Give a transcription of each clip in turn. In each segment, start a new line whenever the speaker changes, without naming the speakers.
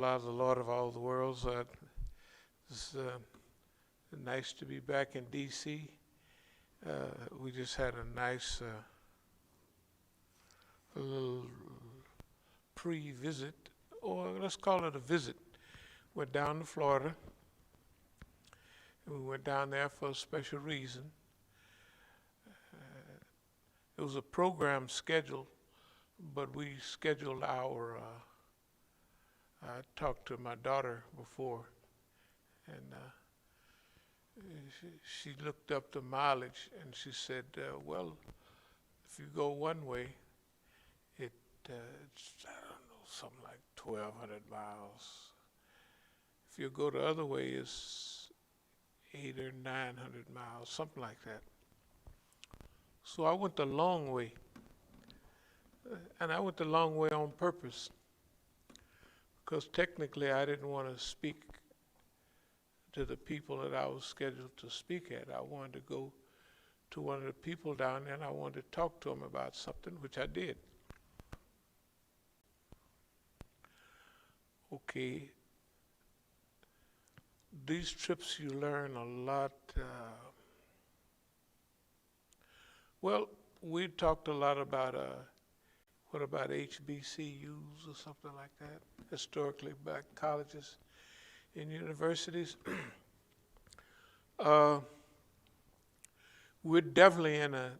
Allah, the Lord of all the worlds. It's nice to be back in D.C. We just had a nice little pre-visit, or let's call it a visit. Went down to Florida, and we went down there for a special reason. It was a program scheduled, but we scheduled our I talked to my daughter before, and she looked up the mileage, and she said, well, if you go one way, it's, I don't know, something like 1,200 miles. If you go the other way, it's 800 or 900 miles, something like that. So I went the long way, and I went the long way on purpose, because technically I didn't want to speak to the people that I was scheduled to speak at. I wanted to go to one of the people down there, and I wanted to talk to them about something, which I did. Okay, these trips you learn a lot. Well, we talked a lot about what about HBCUs or something like that, historically black colleges and universities. We're definitely in a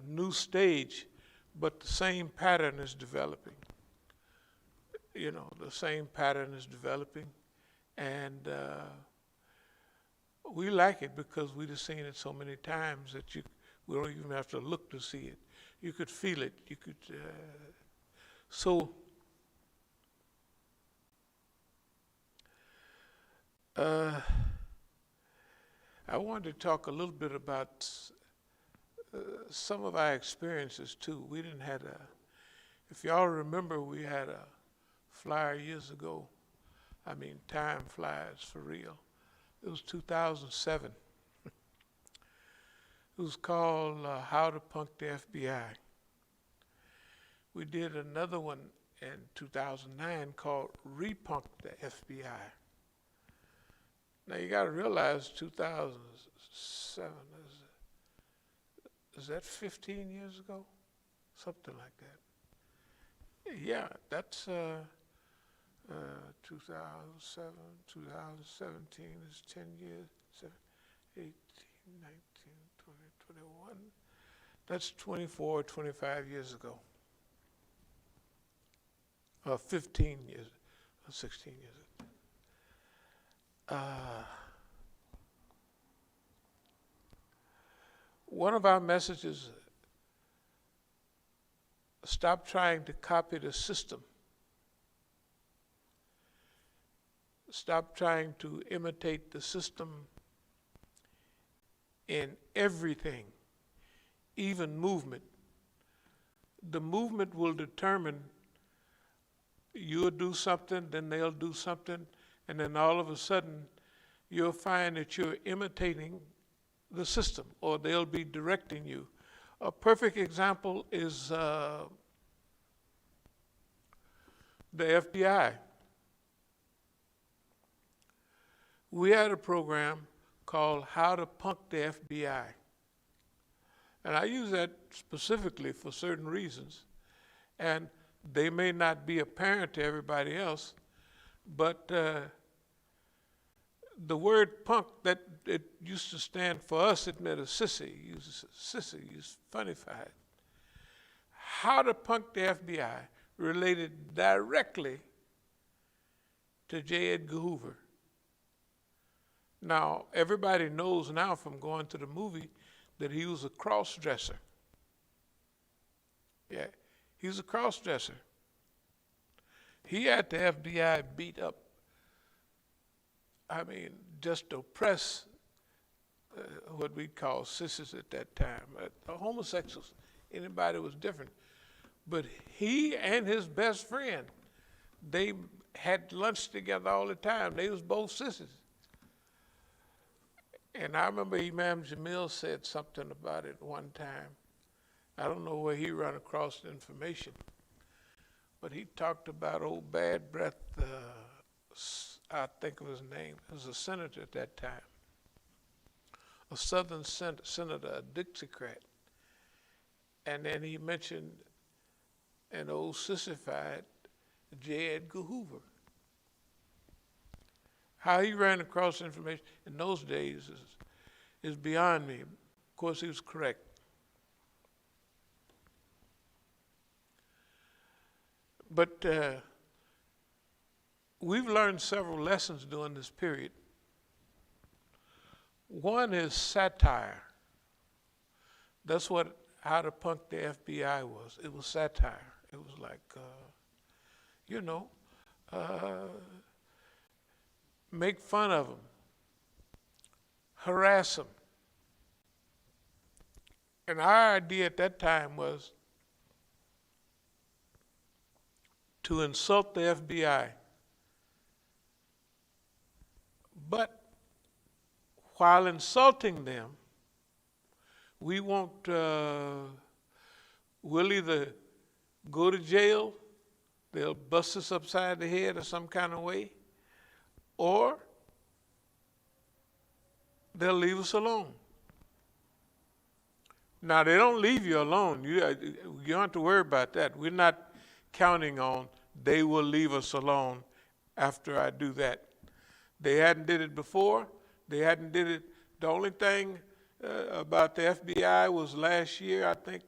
new stage, but the same pattern is developing. You know, the same pattern is developing, and we like it because we've seen it so many times that we don't even have to look to see it. You could feel it. You could. I wanted to talk a little bit about some of our experiences too. We didn't have if y'all remember, we had a flyer years ago. I mean, time flies for real. It was 2007. It was called How to Punk the FBI. We did another one in 2009 called Repunk the FBI. Now you got to realize 2007 is that 15 years ago? Something like that. Yeah, that's 2007, 2017 is 10 years, 18, 19, 20, 21. That's 24, 25 years ago. 15 years, 16 years. One of our messages, stop trying to copy the system. Stop trying to imitate the system in everything, even movement. The movement will determine you'll do something, then they'll do something, and then all of a sudden you'll find that you're imitating the system, or they'll be directing you. A perfect example is the FBI. We had a program called How to Punk the FBI. And I use that specifically for certain reasons. And they may not be apparent to everybody else, but the word punk, that it used to stand for us, it meant a sissy. Use sissy, use funnified. How to Punk the FBI related directly to J. Edgar Hoover. Now, everybody knows now from going to the movie that he was a cross-dresser. Yeah, he was a cross-dresser. He had the FBI beat up. I mean, just oppress what we call sissies at that time. Homosexuals, anybody was different. But he and his best friend, they had lunch together all the time. They was both sissies. And I remember Imam Jamil said something about it one time. I don't know where he ran across the information, but he talked about old Bad Breath, I think of his name. He was a senator at that time, a Southern senator, a Dixiecrat. And then he mentioned an old sissified J. Edgar Hoover. How he ran across information in those days is beyond me. Of course, he was correct. But we've learned several lessons during this period. One is satire. That's how to punk the FBI was. It was satire. It was like, make fun of them, harass them. And our idea at that time was to insult the FBI. But while insulting them, we won't, we'll either go to jail, they'll bust us upside the head or some kind of way, or they'll leave us alone. Now, they don't leave you alone. You don't have to worry about that. We're not counting on they will leave us alone after I do that. They hadn't did it before. They hadn't did it. The only thing about the FBI was last year, I think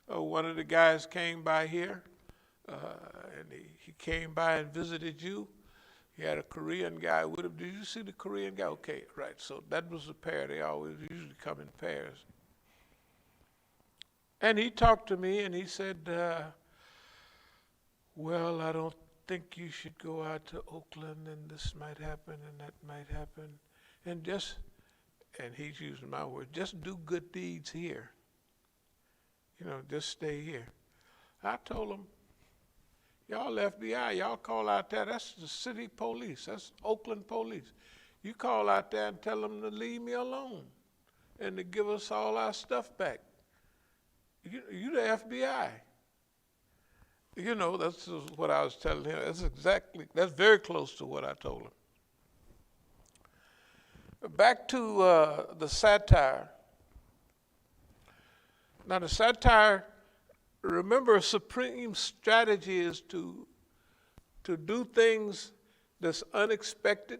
one of the guys came by here, and he came by and visited you. He had a Korean guy with him. Did you see the Korean guy? Okay, right. So that was a pair. They always usually come in pairs. And he talked to me and he said, well, I don't think you should go out to Oakland, and this might happen and that might happen. And he's using my word, just do good deeds here. Just stay here. I told him, y'all FBI, y'all call out there, that's the city police, that's Oakland police. You call out there and tell them to leave me alone and to give us all our stuff back. You the FBI. That's what I was telling him. That's very close to what I told him. Back to the satire. Now the satire, remember, a supreme strategy is to do things that's unexpected,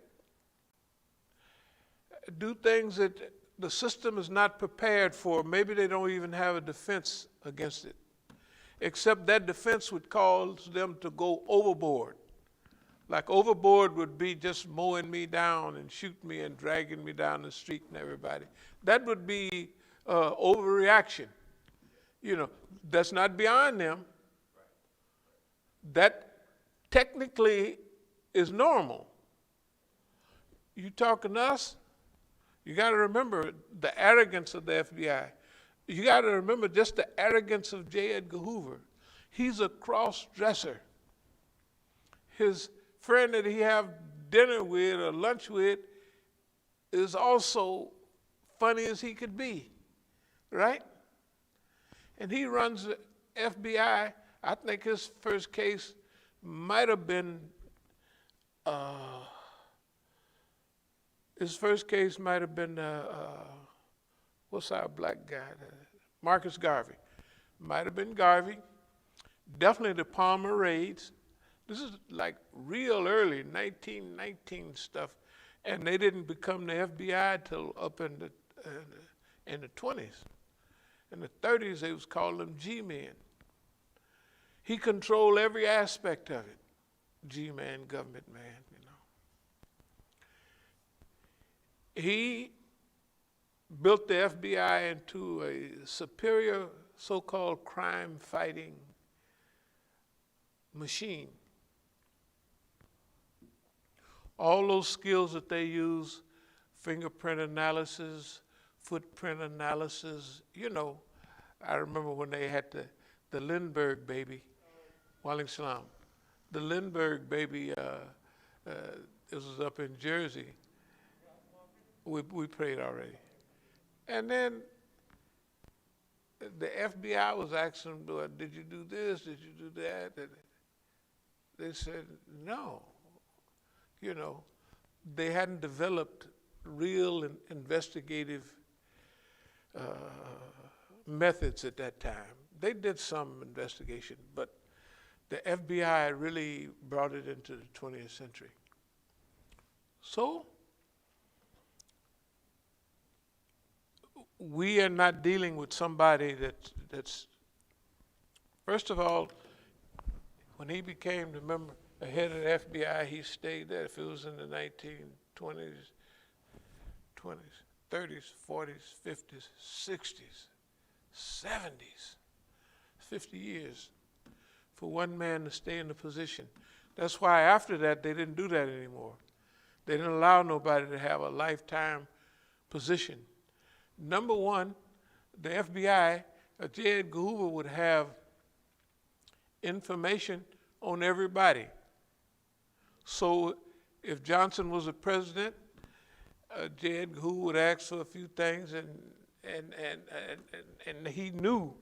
do things that the system is not prepared for. Maybe they don't even have a defense against it, except that defense would cause them to go overboard. Like overboard would be just mowing me down and shooting me and dragging me down the street and everybody. That would be overreaction. That's not beyond them. That technically is normal. You talking to us? You got to remember the arrogance of the FBI. You got to remember just the arrogance of J. Edgar Hoover. He's a cross-dresser. His friend that he have dinner with or lunch with is also funny as he could be, right? And he runs the FBI. I think his first case might have been, what's our black guy? Marcus Garvey. Might have been Garvey. Definitely the Palmer raids. This is like real early, 1919 stuff. And they didn't become the FBI till up in the 20s. In the 30s, they was calling them G-men. He controlled every aspect of it. G-man, government man, He built the FBI into a superior so-called crime-fighting machine. All those skills that they use, fingerprint analysis, footprint analysis, I remember when they had the Lindbergh baby, Walling Salam. The Lindbergh baby, it was up in Jersey. We prayed already. And then the FBI was asking them, did you do this? Did you do that? They said, no. You know, they hadn't developed real investigative methods at that time. They did some investigation, but the FBI really brought it into the 20th century. So we are not dealing with somebody that's first of all, when he became the head of the FBI, he stayed there. If it was in the 1920s, 30s, 40s, 50s, 60s, 70s, 50 years for one man to stay in the position. That's why after that, they didn't do that anymore. They didn't allow nobody to have a lifetime position. Number one, the FBI, J. Edgar Hoover would have information on everybody. So if Johnson was the president, J. Edgar Hoover would ask for a few things, and he knew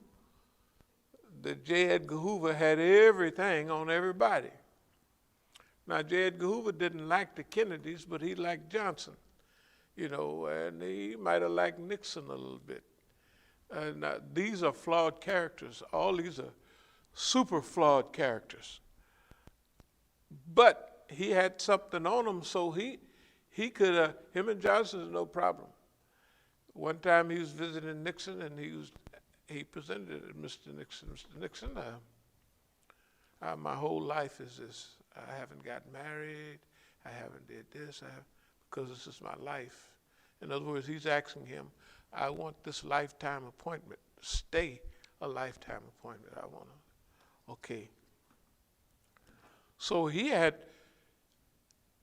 that J. Edgar Hoover had everything on everybody. Now, J. Edgar Hoover didn't like the Kennedys, but he liked Johnson, you know, and he might have liked Nixon a little bit. And these are flawed characters. All these are super flawed characters. But he had something on him, so he could, him and Johnson is no problem. One time he was visiting Nixon, and he presented it to Mr. Nixon. Mr. Nixon, my whole life is this. I haven't gotten married. I haven't did this. Because this is my life. In other words, he's asking him, I want this lifetime appointment. Stay a lifetime appointment. I want to. Okay. So he had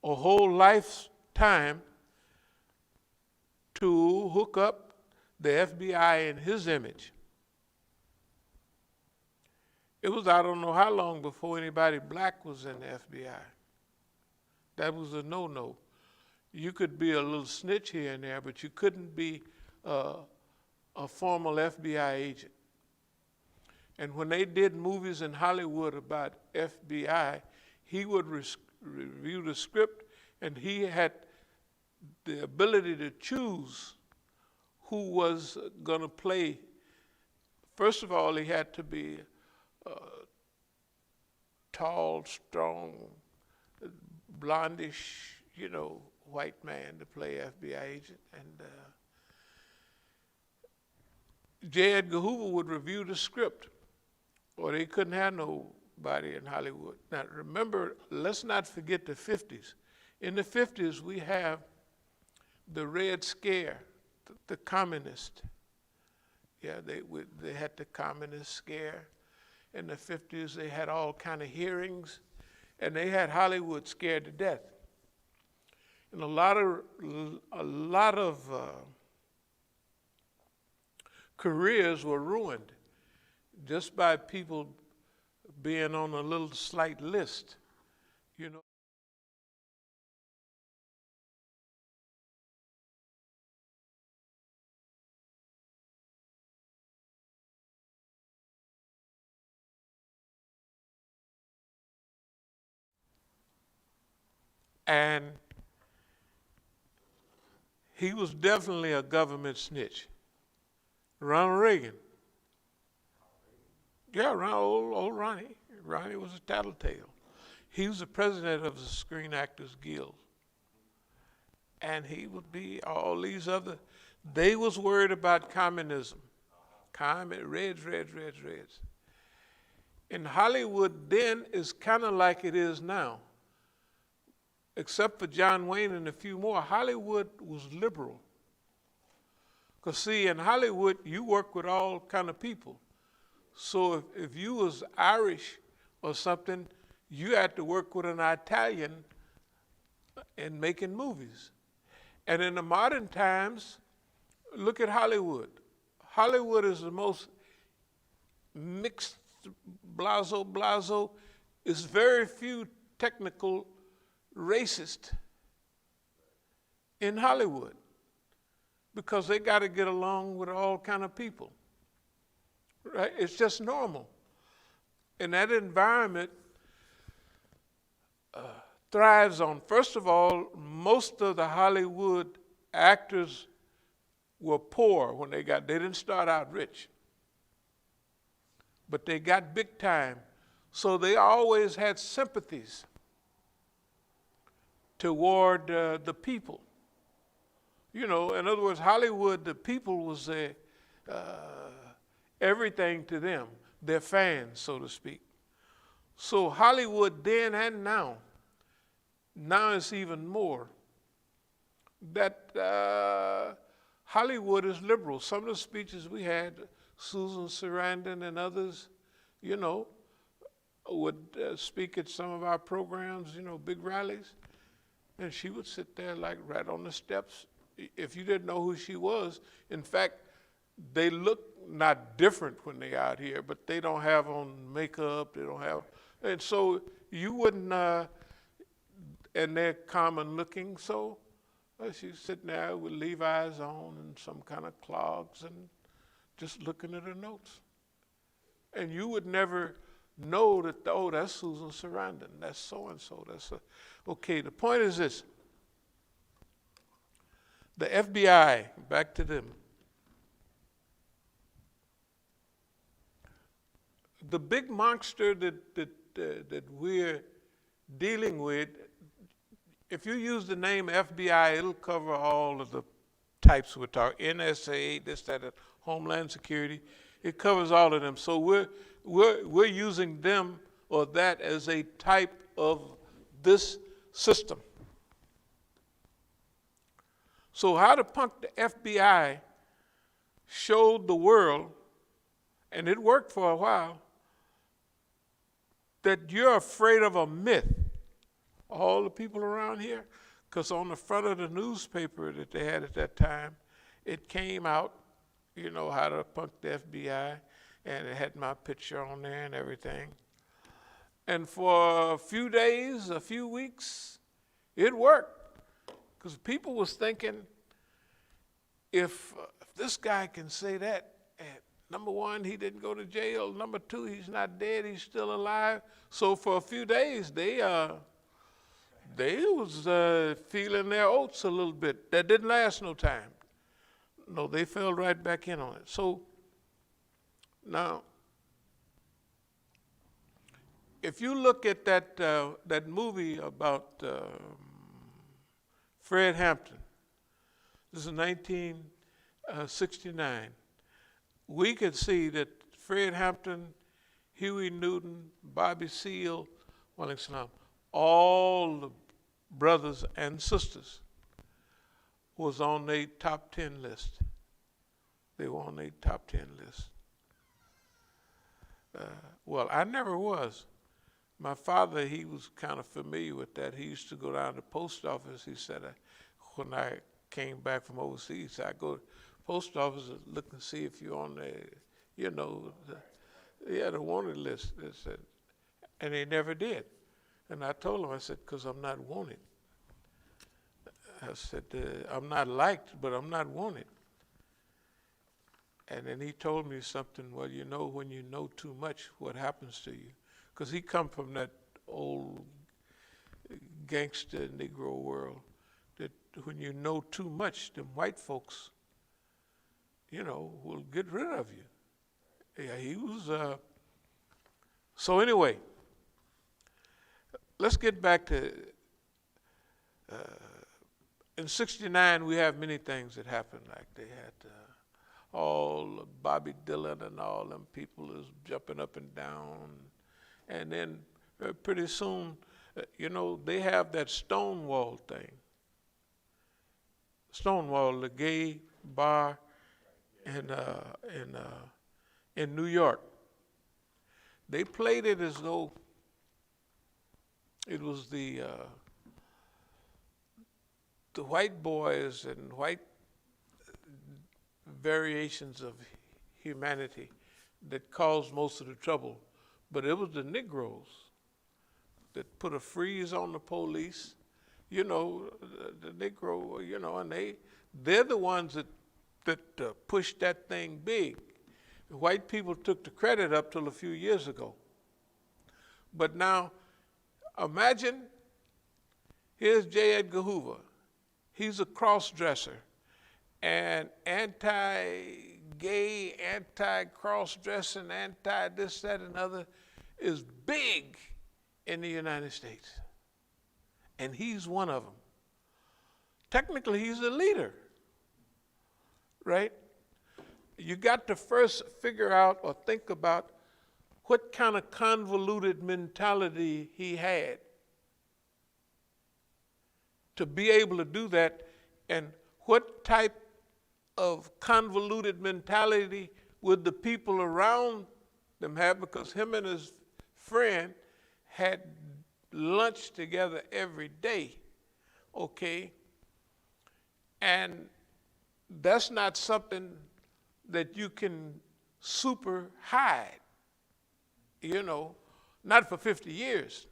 a whole lifetime to hook up the FBI in his image. It was, I don't know how long before anybody black was in the FBI. That was a no-no. You could be a little snitch here and there, but you couldn't be a formal FBI agent. And when they did movies in Hollywood about FBI, he would review the script, and he had the ability to choose who was going to play. First of all, he had to be tall, strong, blondish, you know, white man to play FBI agent. And J. Edgar Hoover would review the script, or they couldn't have nobody in Hollywood. Now remember, let's not forget the 50s. In the 50s, we have the Red Scare, the communist. Yeah, they had the communist scare. In the 50s, they had all kind of hearings, and they had Hollywood scared to death. And a lot of careers were ruined just by people being on a little slight list, you know. And he was definitely a government snitch. Ronald Reagan. Yeah, old Ronnie. Ronnie was a tattletale. He was the president of the Screen Actors Guild. And he would be all these other, they was worried about communism. Reds. In Hollywood then is kind of like it is now. Except for John Wayne and a few more, Hollywood was liberal. Because see, in Hollywood, you work with all kind of people. So if you was Irish or something, you had to work with an Italian in making movies. And in the modern times, look at Hollywood. Hollywood is the most mixed, blazo. It's very few technical racist in Hollywood because they got to get along with all kind of people, right? It's just normal. In that environment, thrives on, first of all, most of the Hollywood actors were poor when they didn't start out rich, but they got big time. So they always had sympathies toward the people. You know, in other words, Hollywood, the people was everything to them, their fans, so to speak. So Hollywood then and now it's even more, that Hollywood is liberal. Some of the speeches we had, Susan Sarandon and others, you know, would speak at some of our programs, you know, big rallies, and she would sit there like right on the steps. If you didn't know who she was, in fact, they look not different when they out here, but they don't have on makeup, they don't have, and so you wouldn't, and they're common looking, so she's sitting there with Levi's on and some kind of clogs and just looking at her notes. And you would never know that, oh, that's Susan Sarandon, that's so-and-so, okay, the point is this. The FBI, back to them. The big monster that we're dealing with, if you use the name FBI, it'll cover all of the types we're talking, NSA, this, that, Homeland Security. It covers all of them. So we're using them or that as a type of this system. So how to punk the FBI showed the world, and it worked for a while, that you're afraid of a myth. All the people around here, because on the front of the newspaper that they had at that time, it came out, you know, how to punk the FBI, and it had my picture on there and everything. And for a few days, a few weeks, it worked. Because people was thinking, if this guy can say that, number one, he didn't go to jail. Number two, he's not dead, he's still alive. So for a few days, they was feeling their oats a little bit. That didn't last no time. No, they fell right back in on it. So now, if you look at that movie about Fred Hampton, this is 1969, we could see that Fred Hampton, Huey Newton, Bobby Seale, all the brothers and sisters was on their top 10 list. They were on their top 10 list. Well, I never was. My father, he was kind of familiar with that. He used to go down to the post office. He said, when I came back from overseas, I go to the post office and look and see if you're on the, you know, the wanted list. They said, and they never did. And I told him, I said, because I'm not wanted. I said, I'm not liked, but I'm not wanted. And then he told me something, well, you know, when you know too much, what happens to you? Because he come from that old gangster Negro world, that when you know too much, them white folks, you know, will get rid of you. Yeah, he was, so anyway, let's get back to, in 69, we have many things that happened, like they had all Bobby Dylan and all them people is jumping up and down. And then pretty soon, you know, they have that Stonewall thing. Stonewall, the gay bar in New York. They played it as though it was the white boys and white variations of humanity that caused most of the trouble. But it was the Negroes that put a freeze on the police, you know, the Negro, you know, and they're the ones that pushed that thing big. The white people took the credit up till a few years ago. But now, imagine Here's J. Edgar Hoover. He's a cross-dresser and anti-gay, anti-cross-dressing, anti-this, that, and other is big in the United States. And he's one of them. Technically, he's a leader, right? You got to first figure out or think about what kind of convoluted mentality he had to be able to do that, and what type of convoluted mentality would the people around them have, because him and his friend had lunch together every day, okay? And that's not something that you can super hide, you know, not for 50 years.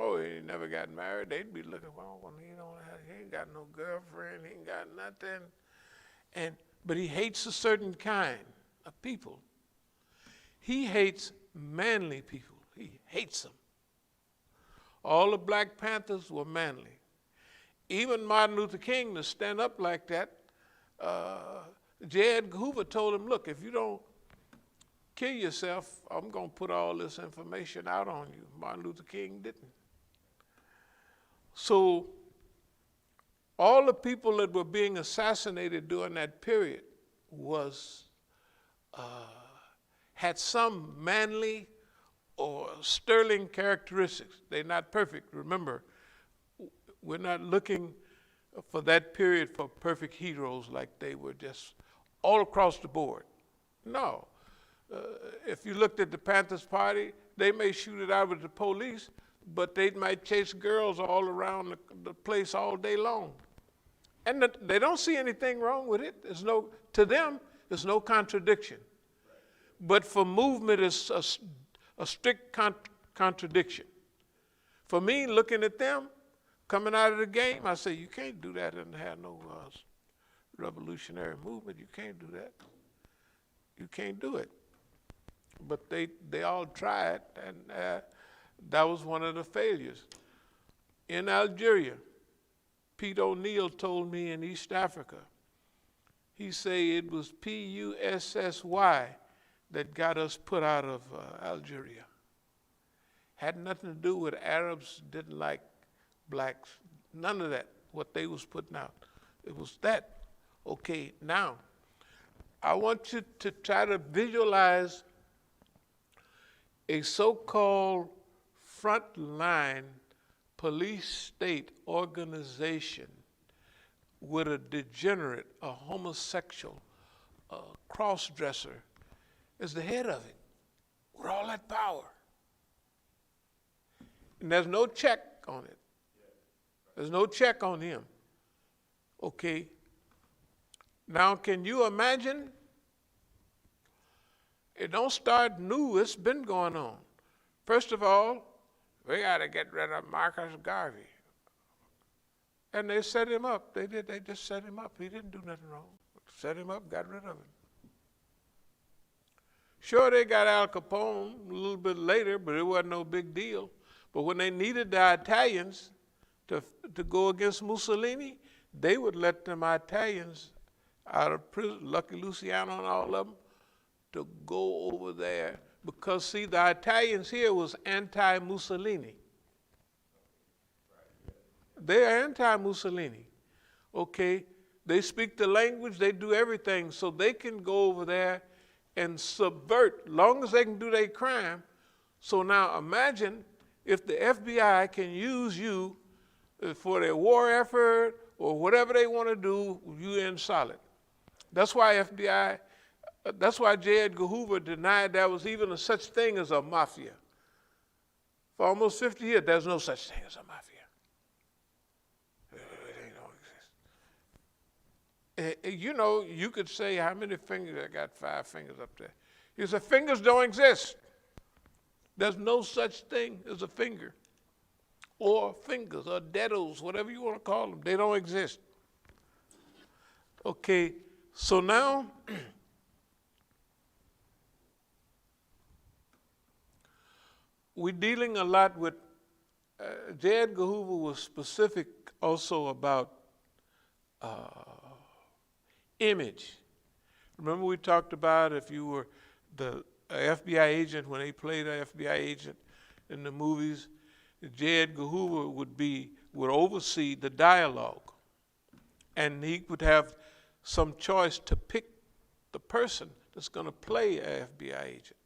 Oh, he never got married. They'd be looking, well, he ain't got no girlfriend, he ain't got nothing. But he hates a certain kind of people. He hates manly people. He hates them. All the Black Panthers were manly. Even Martin Luther King, to stand up like that, J. Edgar Hoover told him, look, if you don't kill yourself, I'm going to put all this information out on you. Martin Luther King didn't. So all the people that were being assassinated during that period had some manly or sterling characteristics. They're not perfect. Remember, we're not looking for that period for perfect heroes like they were just all across the board. No. If you looked at the Panthers Party, they may shoot it out with the police, but they might chase girls all around the place all day long. And they don't see anything wrong with it. To them, there's no contradiction. But for movement, it's a strict contradiction. For me, looking at them, coming out of the game, I say, you can't do that and have no revolutionary movement. You can't do that. You can't do it. But they all tried, and that was one of the failures. In Algeria, Pete O'Neill told me in East Africa, he said it was PUSSY that got us put out of Algeria. Had nothing to do with Arabs didn't like blacks, none of that, what they was putting out. It was that. Okay, now, I want you to try to visualize a so-called frontline police state organization with a degenerate, a homosexual, a cross-dresser as the head of it, with all that power. And there's no check on it. There's no check on him. Okay. Now, can you imagine? It don't start new. It's been going on. First of all, we got to get rid of Marcus Garvey. And they set him up. They did. They just set him up. He didn't do nothing wrong. Set him up, got rid of him. Sure, they got Al Capone a little bit later, but it wasn't no big deal. But when they needed the Italians to go against Mussolini, they would let them Italians out of prison, Lucky Luciano and all of them, to go over there. Because, see, the Italians here was anti-Mussolini. They're anti-Mussolini, okay? They speak the language, they do everything, so they can go over there and subvert, long as they can do their crime. So now imagine if the FBI can use you for their war effort or whatever they want to do, you in solid. That's why that's why J. Edgar Hoover denied there was even a such thing as a mafia. For almost 50 years, there's no such thing as a mafia. It don't exist. You know, you could say, how many fingers? I got 5 fingers up there. He said, fingers don't exist. There's no such thing as a finger, or fingers, or dedos, whatever you want to call them. They don't exist. Okay, so now, we're dealing a lot with J. Edgar Hoover was specific also about image. Remember we talked about if you were the FBI agent, when they played an FBI agent in the movies, J. Edgar Hoover would oversee the dialogue. And he would have some choice to pick the person that's going to play an FBI agent.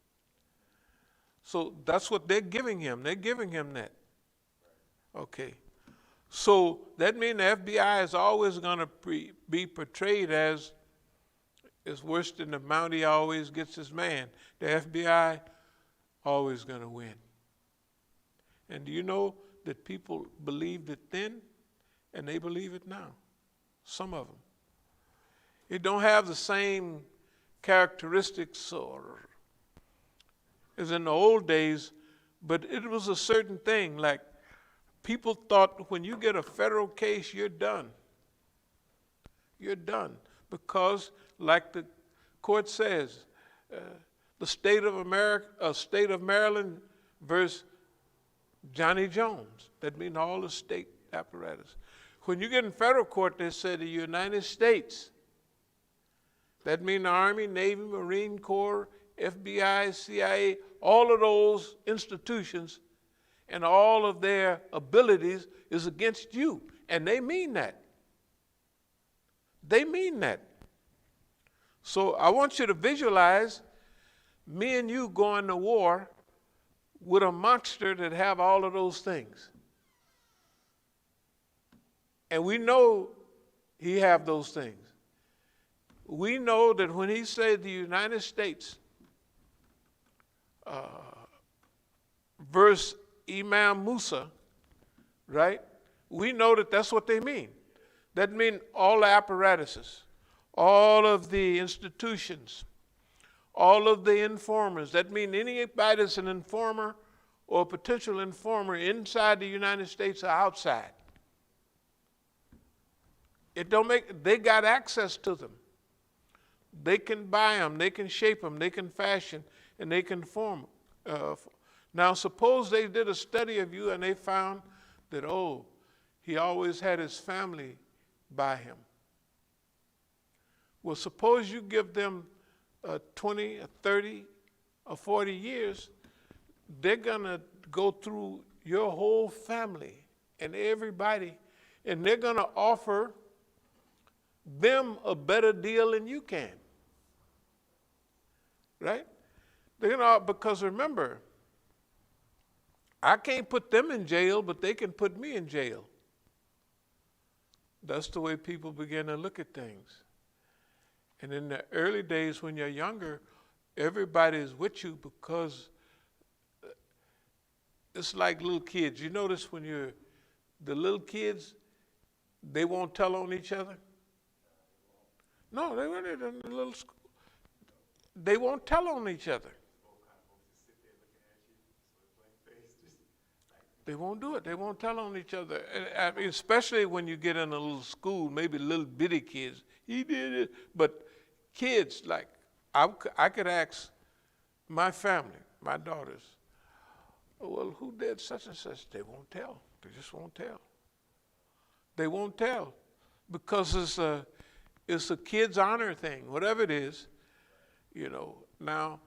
So that's what they're giving him. They're giving him that. Okay. So that means the FBI is always going to be portrayed as is worse than the Mountie always gets his man. The FBI always going to win. And do you know that people believed it then and they believe it now? Some of them. It don't have the same characteristics or as in the old days, but it was a certain thing. Like people thought when you get a federal case, you're done. You're done. Because like the court says, the state of Maryland versus Johnny Jones. That means all the state apparatus. When you get in federal court, they say the United States. That means the Army, Navy, Marine Corps, FBI, CIA, all of those institutions and all of their abilities is against you. And they mean that. They mean that. So I want you to visualize me and you going to war with a monster that have all of those things. And we know he have those things. We know that when he said the United States versus Imam Musa, right? We know that that's what they mean. That means all the apparatuses, all of the institutions, all of the informers. That means anybody that's an informer or a potential informer inside the United States or outside. It don't make, they got access to them. They can buy them, they can shape them, they can fashion, and they can form. Now suppose they did a study of you and they found that, oh, he always had his family by him. Well, suppose you give them 20, 30, or 40 years, they're going to go through your whole family and everybody, and they're going to offer them a better deal than you can. Right? They're going to, because remember, I can't put them in jail, but they can put me in jail. That's the way people begin to look at things. And in the early days when you're younger, everybody is with you because it's like little kids. You notice when the little kids, they won't tell on each other? No, they were in a little school. They won't tell on each other. They won't do it. They won't tell on each other. I mean, especially when you get in a little school, maybe little bitty kids. He did it. But kids, like, I could ask my family, my daughters, well, who did such and such? They won't tell. They just won't tell. They won't tell because it's a kid's honor thing, whatever it is, you know. Now,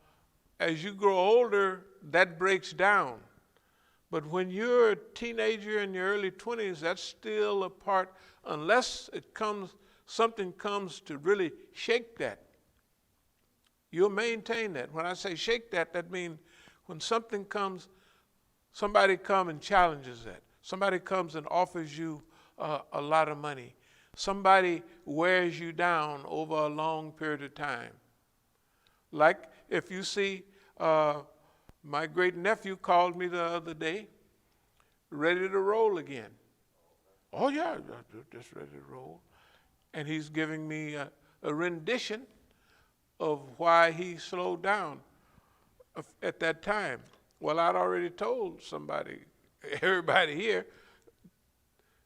as you grow older, that breaks down. But when you're a teenager in your early 20s, that's still a part, unless something comes to really shake that. You'll maintain that. When I say shake that, that means when something comes, somebody comes and challenges that. Somebody comes and offers you a lot of money. Somebody wears you down over a long period of time. Like if you see, my great nephew called me the other day, ready to roll again. Oh yeah, just ready to roll. And he's giving me a rendition of why he slowed down at that time. Well, I'd already told somebody, everybody here,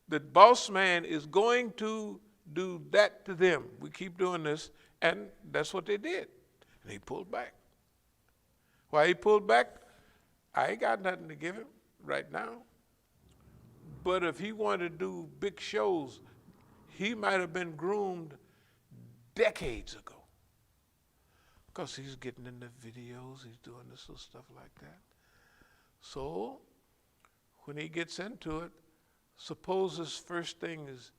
that boss man is going to do that to them. We keep doing this, and that's what they did. And he pulled back. Why he pulled back? I ain't got nothing to give him right now. But if he wanted to do big shows, he might have been groomed decades ago. Because he's getting in the videos, he's doing this little stuff like that. So when he gets into it, suppose his first thing is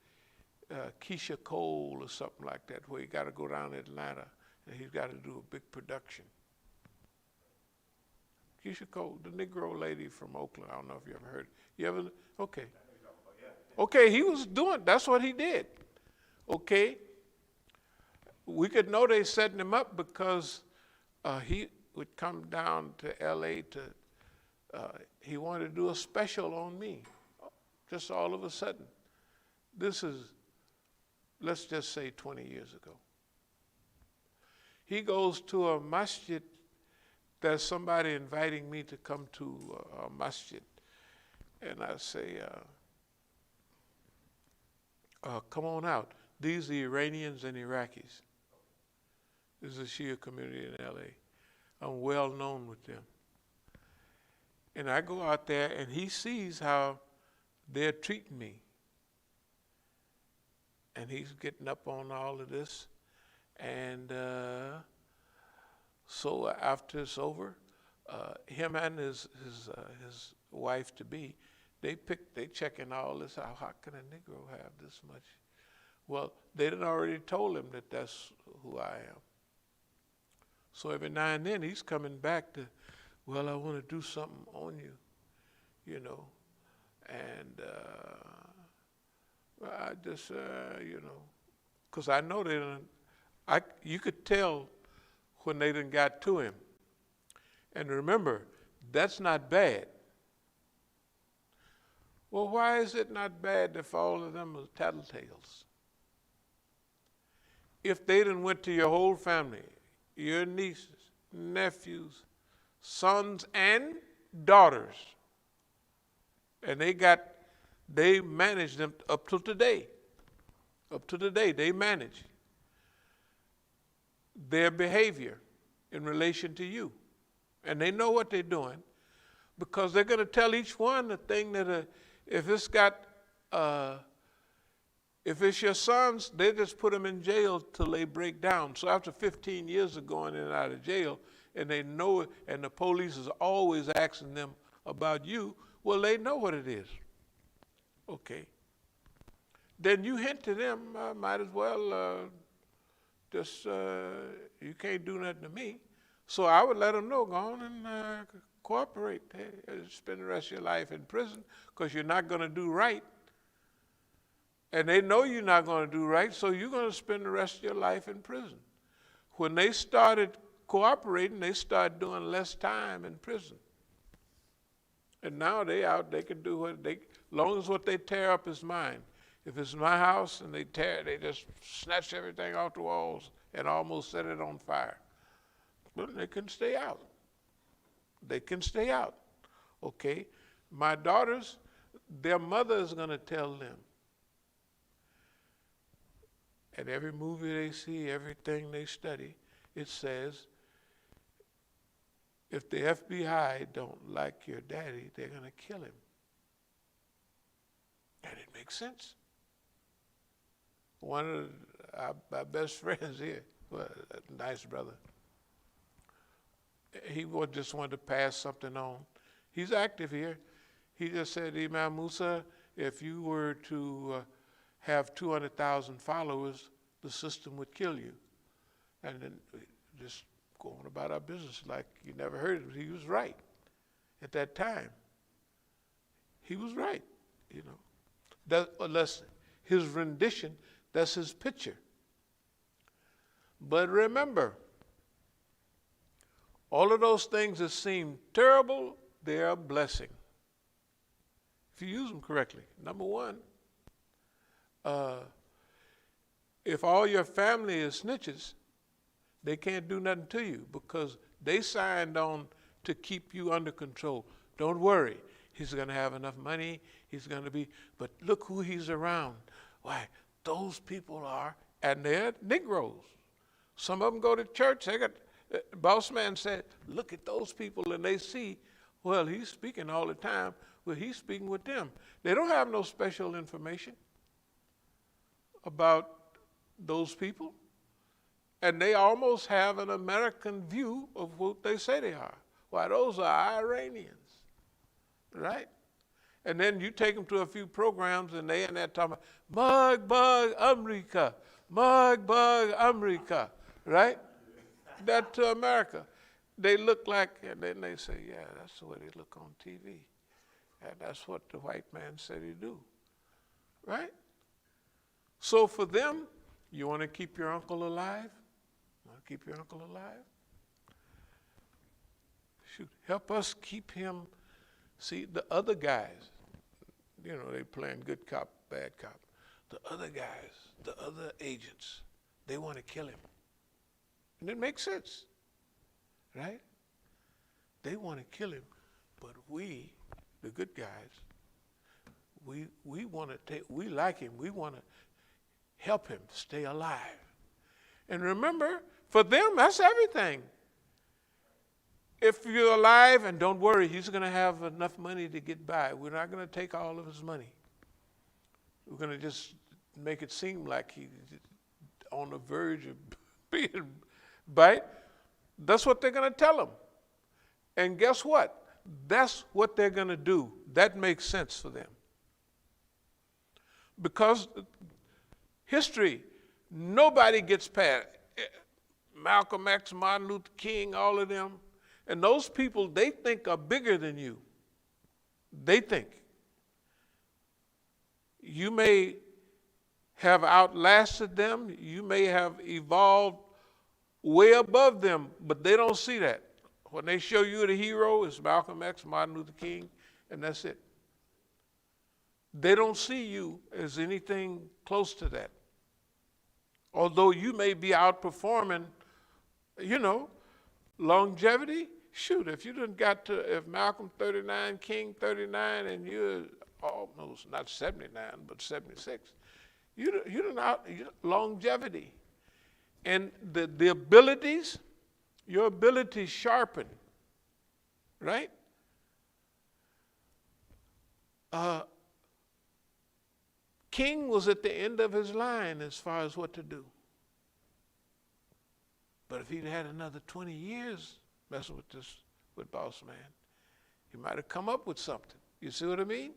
Keisha Cole or something like that, where he got to go down to Atlanta and he's got to do a big production. Keisha Cole, the Negro lady from Oakland. I don't know if you ever heard. You ever? Okay. Okay, he was doing, that's what he did. Okay. We could know they setting him up because he would come down to LA to, he wanted to do a special on me. Just all of a sudden. This is, let's just say 20 years ago. He goes to a masjid. There's somebody inviting me to come to a masjid. And I say, come on out. These are Iranians and Iraqis. This is a Shia community in LA. I'm well known with them. And I go out there and he sees how they're treating me. And he's getting up on all of this. And so after it's over, him and his wife-to-be, they checking all this out. How can a Negro have this much? Well, they had already told him that that's who I am. So every now and then he's coming back to, well, I want to do something on you, you know. And I just, you know, because I know they done, you could tell when they done got to him. And remember, that's not bad. Well, why is it not bad if all of them are tattletales? If they done went to your whole family, your nieces, nephews, sons, and daughters, and they manage them up to today. Up to today, they manage their behavior in relation to you. And they know what they're doing because they're going to tell each one the thing that if it's your sons, they just put them in jail till they break down. So after 15 years of going in and out of jail, and they know it, and the police is always asking them about you, well, they know what it is. Okay. Then you hint to them, might as well you can't do nothing to me. So I would let them know, go on and cooperate. Hey, spend the rest of your life in prison because you're not going to do right. And they know you're not going to do right, so you're going to spend the rest of your life in prison. When they started cooperating, they started doing less time in prison. And now they out, they can do what they, long as what they tear up is mine. If it's my house and they just snatch everything off the walls and almost set it on fire. But they can stay out. They can stay out. Okay? My daughters, their mother is going to tell them. At every movie they see, everything they study, it says, if the FBI don't like your daddy, they're going to kill him. And it makes sense. One of my best friends here, well, a nice brother, he just wanted to pass something on. He's active here. He just said, Imam Musa, if you were to have 200,000 followers, the system would kill you. And then just go on about our business like you never heard it. He was right at that time. He was right, you know. Unless his rendition, that's his picture. But remember, all of those things that seem terrible, they're a blessing. If you use them correctly. Number one, if all your family is snitches, they can't do nothing to you because they signed on to keep you under control. Don't worry. He's going to have enough money. He's going to be, but look who he's around. Why, those people are, and they're Negroes. Some of them go to church. They got, boss man said, look at those people, and they see, well, he's speaking all the time, Well, he's speaking with them. They don't have no special information about those people. And they almost have an American view of what they say they are. Why, those are Iranians, right? And then you take them to a few programs and they in there talking about Mug Bug America, Mug Bug America, right? That to America. They look like, and then they say, yeah, that's the way they look on TV. And that's what the white man said he do, right? So for them, you want to keep your uncle alive? Want to keep your uncle alive? Shoot, help us keep him. See, the other guys, you know, they playing good cop, bad cop. The other guys, the other agents, they want to kill him. And it makes sense, right? They want to kill him, but we, the good guys, we want to take, we like him, we want to help him stay alive. And remember, for them, that's everything. If you're alive, and don't worry, he's going to have enough money to get by. We're not going to take all of his money. We're going to just make it seem like he's on the verge of being, right? That's what they're going to tell him. And guess what? That's what they're going to do. That makes sense for them. Because history, nobody gets past. Malcolm X, Martin Luther King, all of them. And those people they think are bigger than you. They think. You may have outlasted them. You may have evolved way above them, but they don't see that. When they show you the hero, it's Malcolm X, Martin Luther King, and that's it. They don't see you as anything close to that. Although you may be outperforming, you know, longevity. Shoot, if you done got to, if Malcolm 39, King 39, and you're almost, not 79, but 76, you done out, longevity. And the abilities, your abilities sharpen, right? King was at the end of his line as far as what to do. But if he'd had another 20 years messing with Boss Man, he might have come up with something. You see what I mean?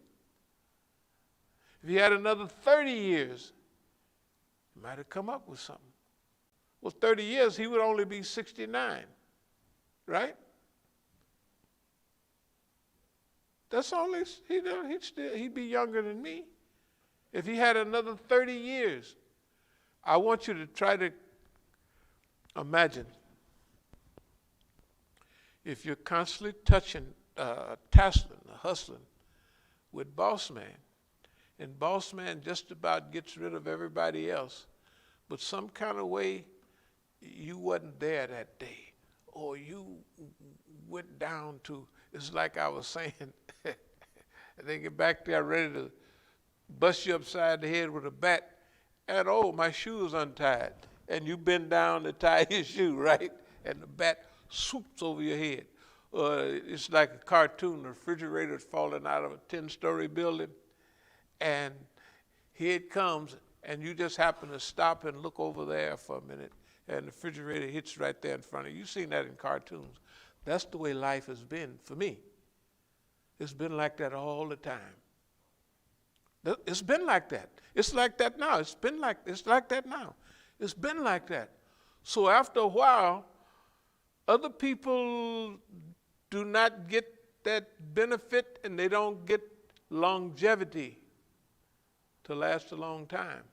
If he had another 30 years, he might have come up with something. Well, 30 years, he would only be 69, right? That's only, he'd be younger than me. If he had another 30 years, I want you to try to imagine if you're constantly tasseling, hustling with Boss Man, and Boss Man just about gets rid of everybody else, but some kind of way you wasn't there that day, or you went down to, it's like I was saying, they get back there ready to bust you upside the head with a bat, and oh, my shoe's untied. And you bend down to tie your shoe, right? And the bat swoops over your head. It's like a cartoon, the refrigerator's falling out of a 10-story building, and here it comes, and you just happen to stop and look over there for a minute, and the refrigerator hits right there in front of you. You've seen that in cartoons. That's the way life has been for me. It's been like that all the time. It's been like that. It's like that now. It's like that now. It's been like that. So after a while, other people do not get that benefit, and they don't get longevity to last a long time.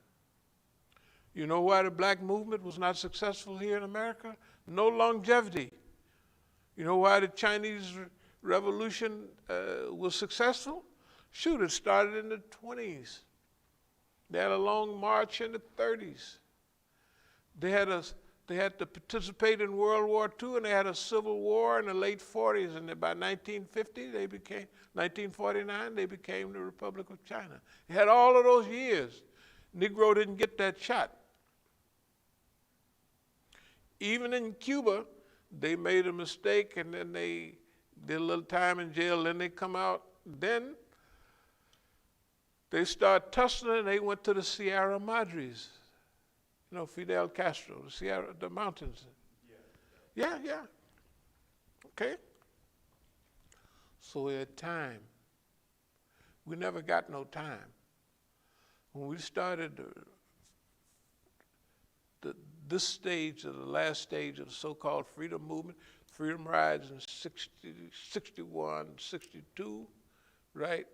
You know why the black movement was not successful here in America? No longevity. You know why the Chinese Revolution was successful? Shoot, it started in the 20s. They had a long march in the 30s. They had to participate in World War II, and they had a civil war in the late 40s, and by 1949, they became the Republic of China. They had all of those years. Negro didn't get that shot. Even in Cuba, they made a mistake, and then they did a little time in jail, then they come out. Then They started tussling and they went to the Sierra Madres. You know, Fidel Castro, the mountains. Yeah. Okay. So we had time. We never got no time. When we started this stage, of the last stage of the so-called freedom movement, freedom rides in 61, 62, right?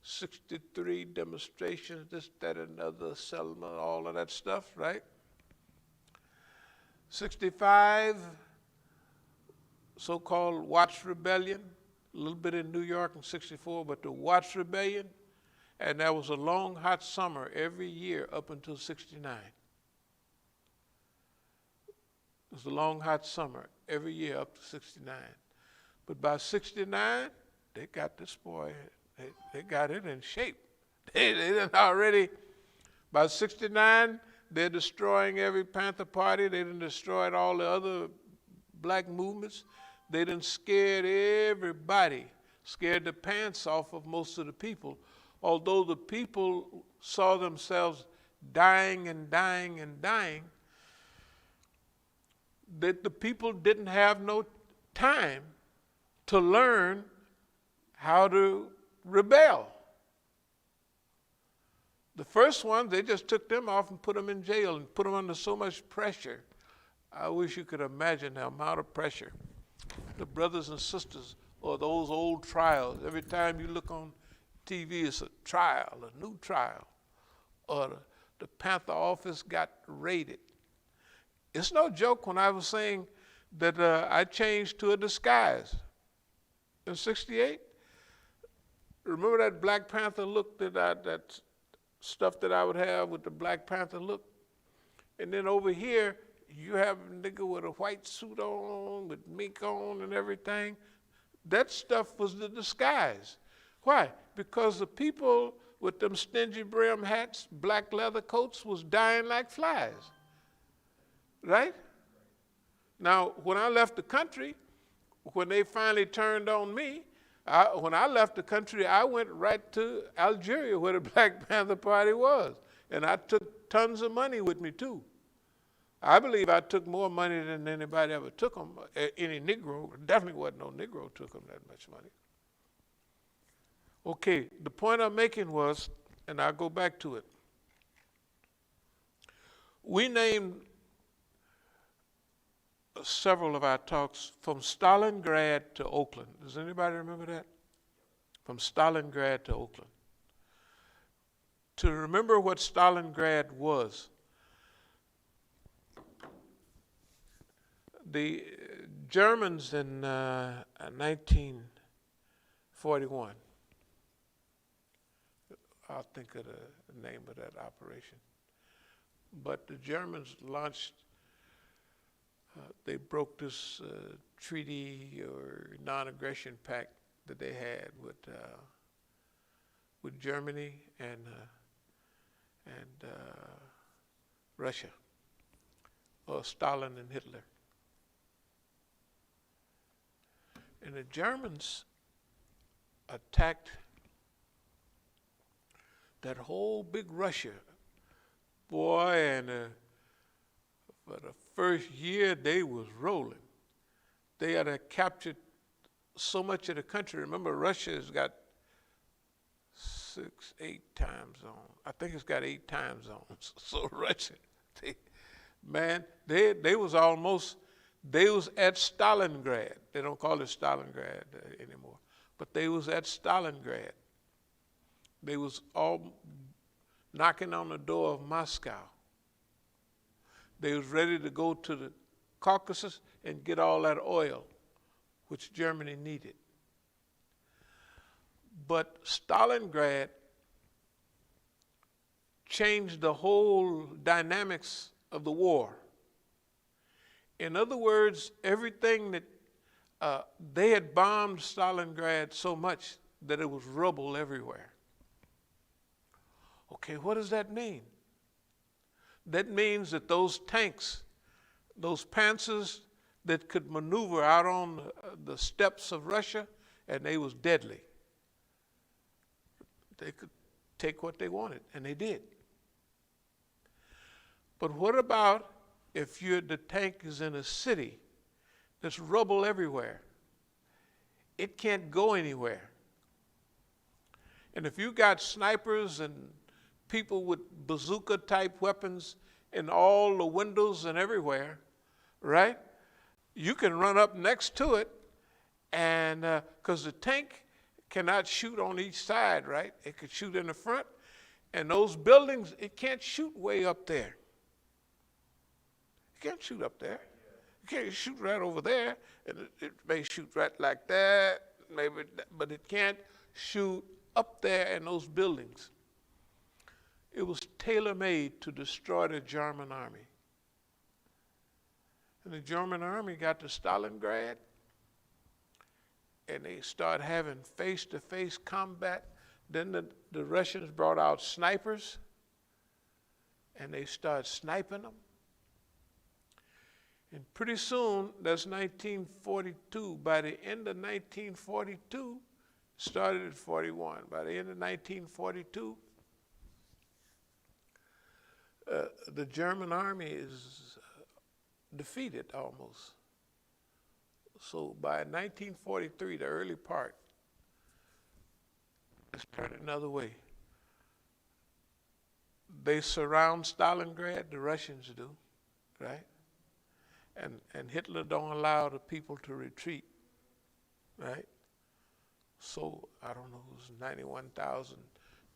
63 demonstrations, this, that, another, Selma, all of that stuff, right? 65, so-called Watts Rebellion, a little bit in New York in 64, but the Watts Rebellion, and there was a long, hot summer every year up until 69. It was a long, hot summer every year up to 69. But by 69, they got this boy, they got it in shape. They done already, by 69, they're destroying every Panther Party. They done destroyed all the other black movements. They done scared everybody, scared the pants off of most of the people. Although the people saw themselves dying and dying and dying, that the people didn't have no time to learn how to rebel. The first one, they just took them off and put them in jail and put them under so much pressure. I wish you could imagine the amount of pressure. The brothers and sisters, or those old trials, every time you look on TV, it's a trial, a new trial, or the Panther office got raided. It's no joke when I was saying that I changed to a disguise in 68. Remember that Black Panther look, that stuff that I would have with the Black Panther look? And then over here, you have a nigga with a white suit on, with mink on and everything. That stuff was the disguise. Why? Because the people with them stingy brim hats, black leather coats was dying like flies. Right? Now, when I left the country, when they finally turned on me, when I left the country, I went right to Algeria where the Black Panther Party was. And I took tons of money with me too. I believe I took more money than anybody ever took them, any Negro. Definitely wasn't no Negro took them that much money. Okay, the point I'm making was, and I'll go back to it. We named several of our talks from Stalingrad to Oakland. Does anybody remember that? From Stalingrad to Oakland. To remember what Stalingrad was, the Germans in 1941, I'll think of the name of that operation, but the Germans launched, they broke this treaty or non-aggression pact that they had with Germany and Russia, or Stalin and Hitler. And the Germans attacked that whole big Russia. Boy, and for the first year, they was rolling. They had captured so much of the country. Remember, Russia's got 8 time zones. I think it's got 8 time zones. So Russia, they was almost, they was at Stalingrad. They don't call it Stalingrad anymore, but they was at Stalingrad. They was all knocking on the door of Moscow. They was ready to go to the Caucasus and get all that oil, which Germany needed. But Stalingrad changed the whole dynamics of the war. In other words, everything that they had bombed Stalingrad so much that it was rubble everywhere. Okay, what does that mean? That means that those tanks, those panzers that could maneuver out on the steppes of Russia, and they was deadly. take what they wanted, and they did. But what about if the tank is in a city? There's rubble everywhere. It can't go anywhere. And if you got snipers and people with bazooka-type weapons in all the windows and everywhere, right? You can run up next to it, and because the tank cannot shoot on each side, right? It could shoot in the front, and those buildings, it can't shoot way up there. You can't shoot up there. You can't shoot right over there, and it may shoot right like that, maybe, but it can't shoot up there in those buildings. It was tailor-made to destroy the German army. And the German army got to Stalingrad, and they started having face-to-face combat. Then the Russians brought out snipers, and they started sniping them. And pretty soon, that's 1942. By the end of 1942, started at 41. By the end of 1942, the German army is defeated almost. So by 1943, the early part, let's turn it another way. They surround Stalingrad, the Russians do, right? And Hitler don't allow the people to retreat, right? So, I don't know, it was 91,000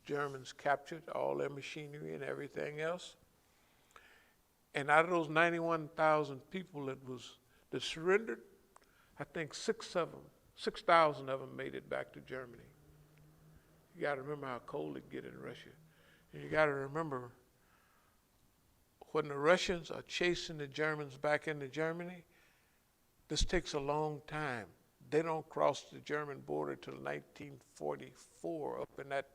Germans captured, all their machinery and everything else. And out of those 91,000 people that surrendered, I think 6,000 of them made it back to Germany. You got to remember how cold it get in Russia. And you got to remember, when the Russians are chasing the Germans back into Germany, this takes a long time. They don't cross the German border till 1944, up in that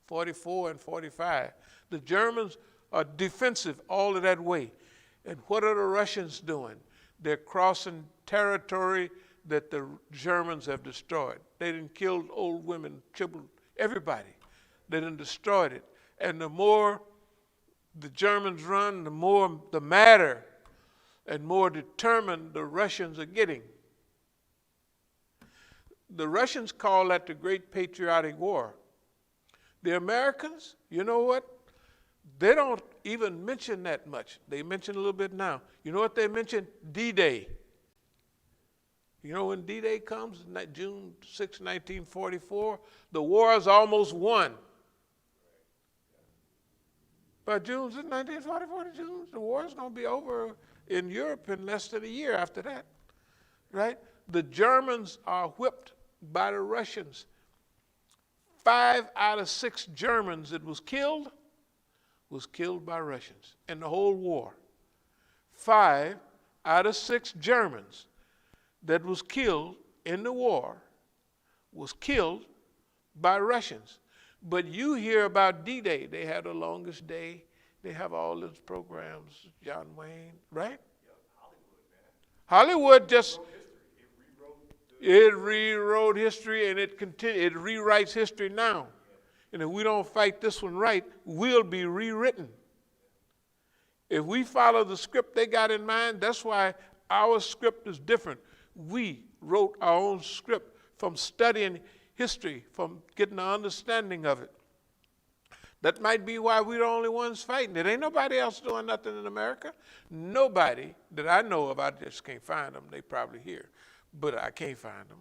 44 and 45. The Germans are defensive all of that way. And what are the Russians doing? They're crossing territory that the Germans have destroyed. They done killed old women, children, everybody. They done destroyed it. And the more the Germans run, the madder and more determined the Russians are getting. The Russians call that the Great Patriotic War. The Americans, you know what? They don't even mention that much. They mention a little bit now. You know what they mention? D-Day. You know when D-Day comes, June 6, 1944, the war is almost won. By June 1944, the war is going to be over in Europe in less than a year after that, right? The Germans are whipped by the Russians. 5 out of 6 Germans that was killed by Russians in the whole war. 5 out of 6 Germans that was killed in the war was killed by Russians. But you hear about D-Day. They had the longest day. They have all those programs, John Wayne, right?
Yeah, Hollywood, man.
Hollywood just...
It rewrote history.
and it rewrites history now. And if we don't fight this one right, we'll be rewritten. If we follow the script they got in mind, that's why our script is different. We wrote our own script from studying history, from getting an understanding of it. That might be why we're the only ones fighting. There ain't nobody else doing nothing in America. Nobody that I know of, I just can't find them. They probably here. But I can't find them,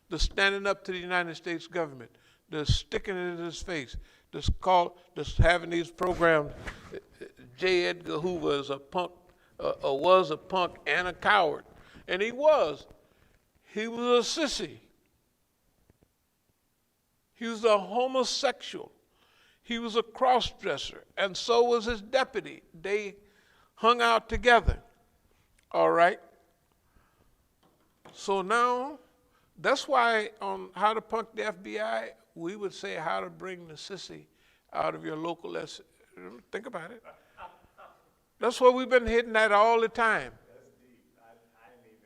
They're standing up to the United States government. They're sticking it in his face. Just having these programs. J. Edgar Hoover is a punk, was a punk and a coward. And he was. He was a sissy. He was a homosexual. He was a cross-dresser. And so was his deputy. They hung out together. All right? So now, that's why on How to Punk the FBI, we would say how to bring the sissy out of your local Think about it. That's what we've been hitting at all the time.
That's deep. I didn't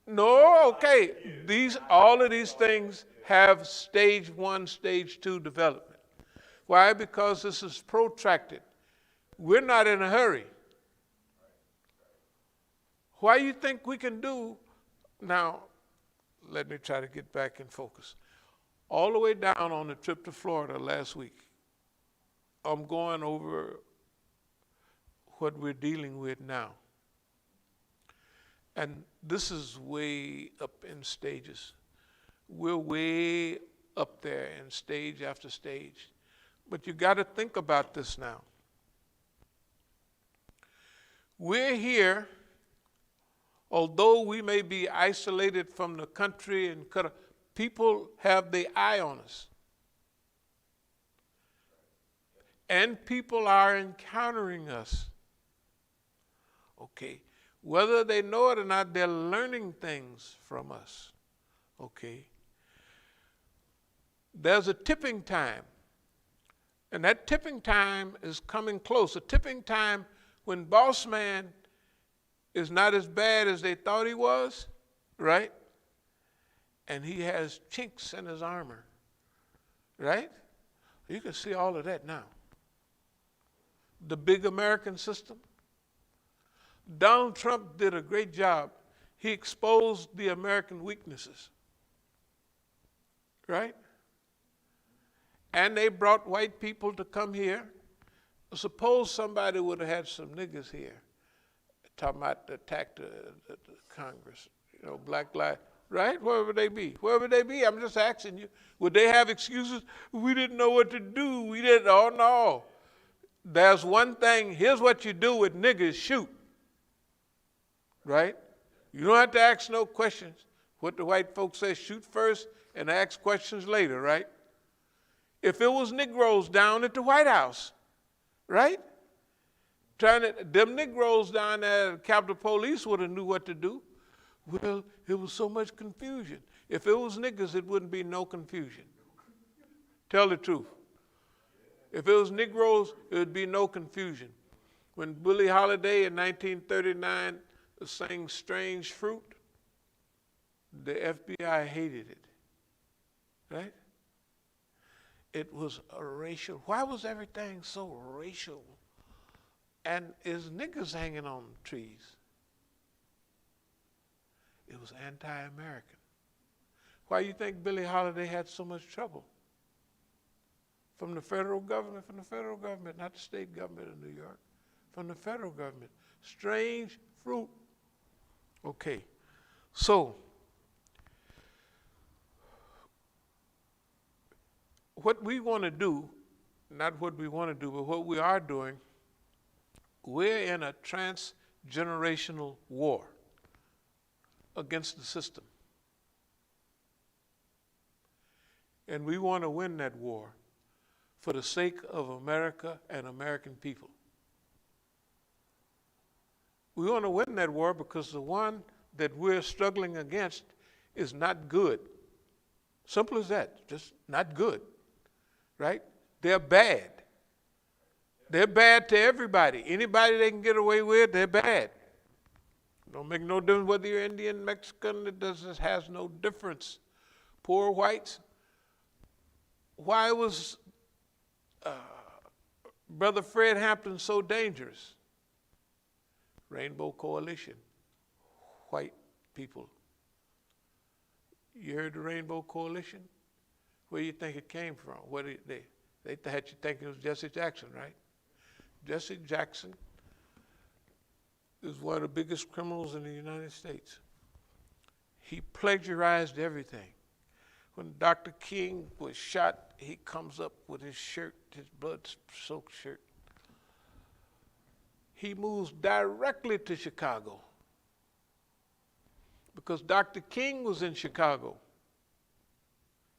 even...
No, okay. All of these things have stage 1, stage 2 development. Why? Because this is protracted. We're not in a hurry. Why you think we can do? Now, let me try to get back in focus. All the way down on the trip to Florida last week, I'm going over what we're dealing with now. And this is way up in stages. We're way up there in stage after stage. But you got to think about this now. We're here, although we may be isolated from the country and people have their eye on us. And people are encountering us. Okay. Whether they know it or not, they're learning things from us. Okay. There's a tipping time. And that tipping time is coming close. A tipping time when boss man is not as bad as they thought he was, right? And he has chinks in his armor, right? You can see all of that now. The big American system. Donald Trump did a great job. He exposed the American weaknesses, right? And they brought white people to come here. Suppose somebody would have had some niggas here talking about the attack the Congress, black lives, right? Where would they be? Where would they be? I'm just asking you. Would they have excuses? We didn't know what to do. We didn't. Oh, no. There's one thing. Here's what you do with niggas. Shoot. Right? You don't have to ask no questions. What the white folks say, shoot first and ask questions later, right? If it was Negroes down at the White House, right? Them Negroes down there at the Capitol Police would have knew what to do. Well, it was so much confusion. If it was niggas, it wouldn't be no confusion. Tell the truth. If it was Negroes, it would be no confusion. When Billie Holiday in 1939 sang Strange Fruit, the FBI hated it, right? It was a racial. Why was everything so racial? And is niggas hanging on trees? It was anti-American. Why do you think Billie Holiday had so much trouble? From the federal government, not the state government of New York, from the federal government. Strange fruit. Okay, so what we want to do, not what we want to do, but what we are doing, we're in a transgenerational war against the system. And we want to win that war for the sake of America and American people. We want to win that war because the one that we're struggling against is not good. Simple as that, just not good, right? They're bad. They're bad to everybody. Anybody they can get away with, they're bad. Don't make no difference whether you're Indian, Mexican, it has no difference. Poor whites. Why was Brother Fred Hampton so dangerous? Rainbow Coalition, white people. You heard the Rainbow Coalition? Where do you think it came from? What did they had you think it was Jesse Jackson, right? Jesse Jackson is one of the biggest criminals in the United States. He plagiarized everything. When Dr. King was shot, he comes up with his shirt, his blood-soaked shirt. He moves directly to Chicago because Dr. King was in Chicago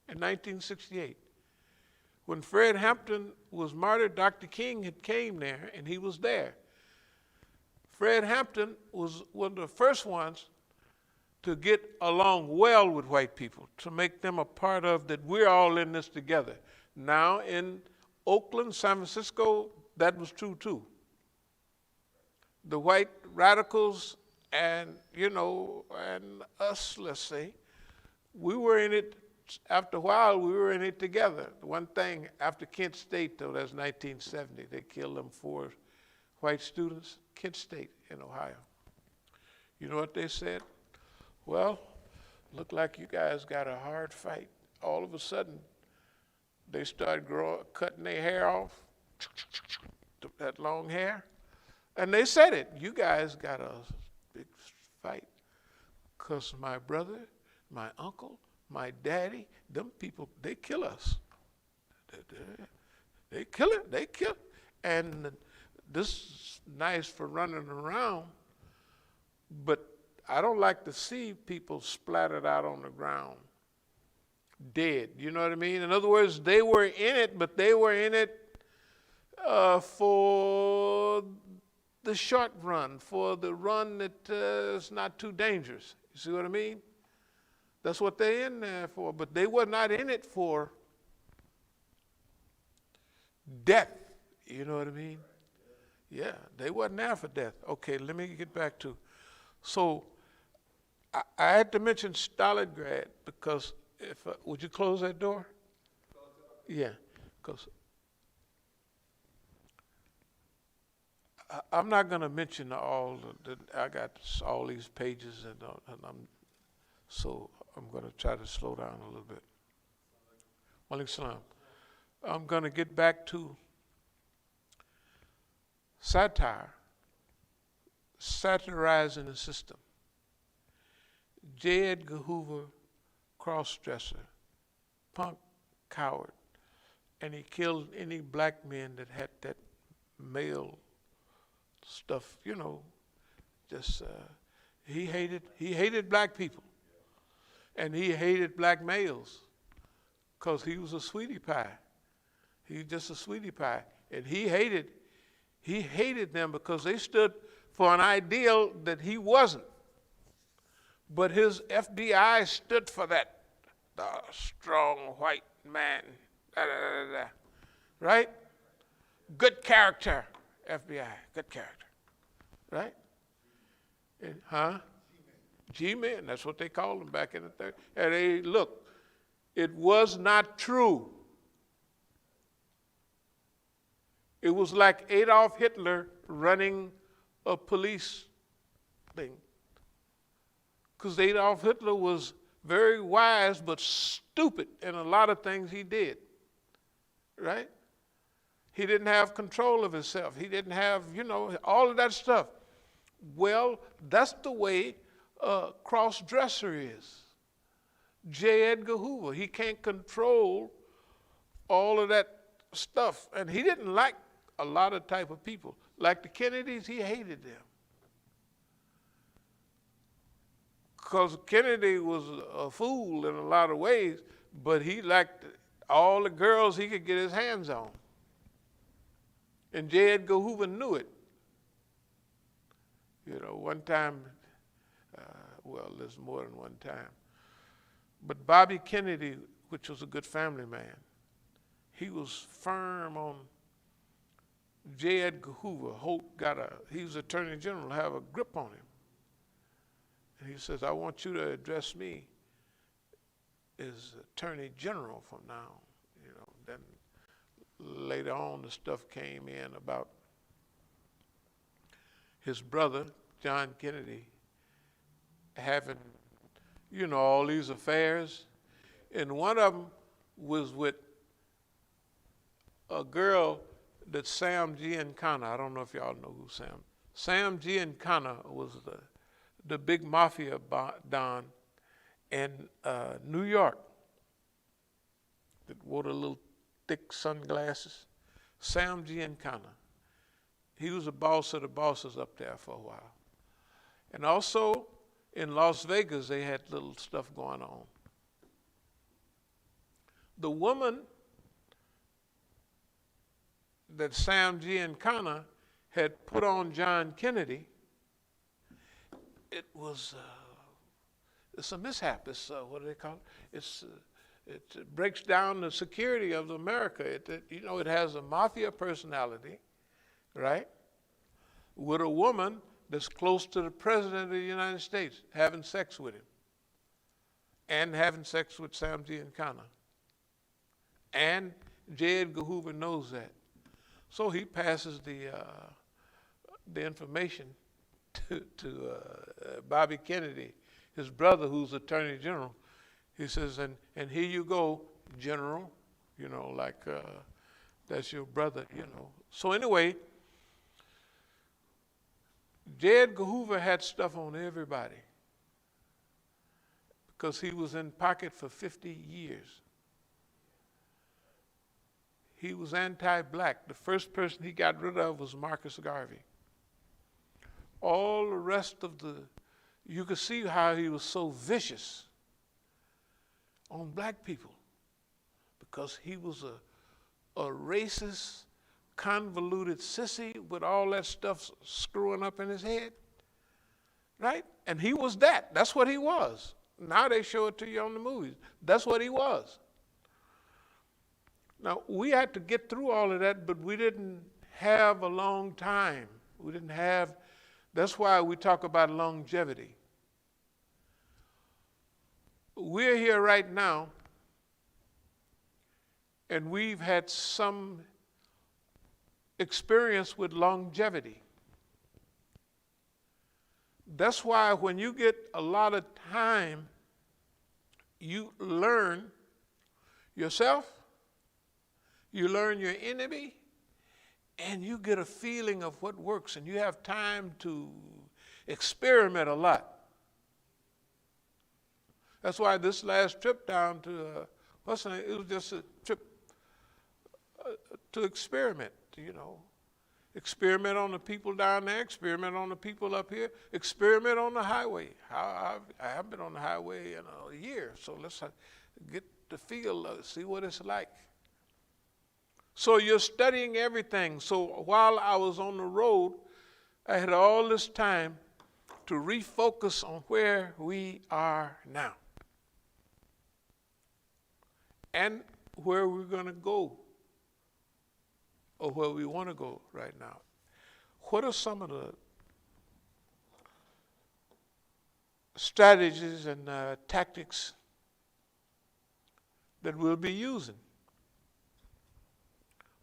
in 1968. When Fred Hampton was martyred, Dr. King had came there and he was there. Fred Hampton was one of the first ones to get along well with white people, to make them a part of that we're all in this together. Now in Oakland, San Francisco, that was true too. The white radicals and, and us, let's say, we were in it after a while, we were in it together. One thing, after Kent State, though, that's 1970, they killed them 4 white students, Kent State in Ohio. You know what they said? Well, look like you guys got a hard fight. All of a sudden, they started cutting their hair off, that long hair. And they said it, you guys got a big fight. Because my brother, my uncle, my daddy, them people, they kill us. They kill it, they kill it. And this is nice for running around, but I don't like to see people splattered out on the ground, dead. You know what I mean? In other words, they were in it, but they were in it for the short run, for the run that is not too dangerous. You see what I mean? That's what they're in there for, but they were not in it for death. You know what I mean? Yeah, they wasn't there for death. Okay, let me get back to, so I had to mention Stalingrad because if, would you close that door? Yeah, because I'm not going to mention all I got all these pages and so I'm going to try to slow down a little bit. Walaikum salam. I'm going to get back to satire, satirizing the system. J. Edgar Hoover, cross-dresser, punk, coward, and he killed any black men that had that male stuff, you know, just he hated black people, and he hated black males because he was a sweetie pie. He was just a sweetie pie, and he hated them because they stood for an ideal that he wasn't. But his FBI stood for that, the strong white man, right? Good character, FBI, good character, right? And, G-men, that's what they called them back in the 30s. And they, look, it was not true. It was like Adolf Hitler running a police thing. Because Adolf Hitler was very wise but stupid in a lot of things he did, right? He didn't have control of himself. He didn't have, you know, all of that stuff. Well, that's the way a cross-dresser is. J. Edgar Hoover, he can't control all of that stuff. And he didn't like a lot of type of people. Like the Kennedys, he hated them. Because Kennedy was a fool in a lot of ways, but he liked all the girls he could get his hands on. And J. Edgar Hoover knew it. You know, one time, well, there's more than one time, but Bobby Kennedy, which was a good family man, he was firm on J. Edgar Hoover. He was Attorney General, have a grip on him. And he says, I want you to address me as Attorney General from now. You know, then later on the stuff came in about his brother, John Kennedy, having, you know, all these affairs. And one of them was with a girl that Sam Giancana, I don't know if y'all know who Sam Giancana was the big mafia don in New York that wore the little thick sunglasses. Sam Giancana. He was the boss of the bosses up there for a while. And also in Las Vegas, they had little stuff going on. The woman that Sam Giancana had put on John Kennedy, it's a mishap. It's what do they call it? It breaks down the security of America. You know, it has a mafia personality, right? With a woman that's close to the president of the United States, having sex with him. and having sex with Samji and Kana. And J. Edgar Hoover knows that. So he passes the information to Bobby Kennedy, his brother, who's Attorney General. He says, and here you go, General, that's your brother, So anyway, J. Edgar Hoover had stuff on everybody because he was in pocket for 50 years. He was anti-black. The first person he got rid of was Marcus Garvey. All the rest of you could see how he was so vicious on black people because he was a racist, convoluted sissy with all that stuff screwing up in his head, right? And he was that. That's what he was. Now they show it to you on the movies. That's what he was. Now, we had to get through all of that, but we didn't have a long time. That's why we talk about longevity. We're here right now, and we've had some experience with longevity. That's why when you get a lot of time, you learn yourself, you learn your enemy, and you get a feeling of what works, and you have time to experiment a lot. That's why this last trip down to, it was just a trip to experiment, Experiment on the people down there, experiment on the people up here, experiment on the highway. I haven't been on the highway in a year, so let's get the feel of it, see what it's like. So you're studying everything. So while I was on the road, I had all this time to refocus on where we are now and where we're going to go, or where we want to go right now. What are some of the strategies and tactics that we'll be using?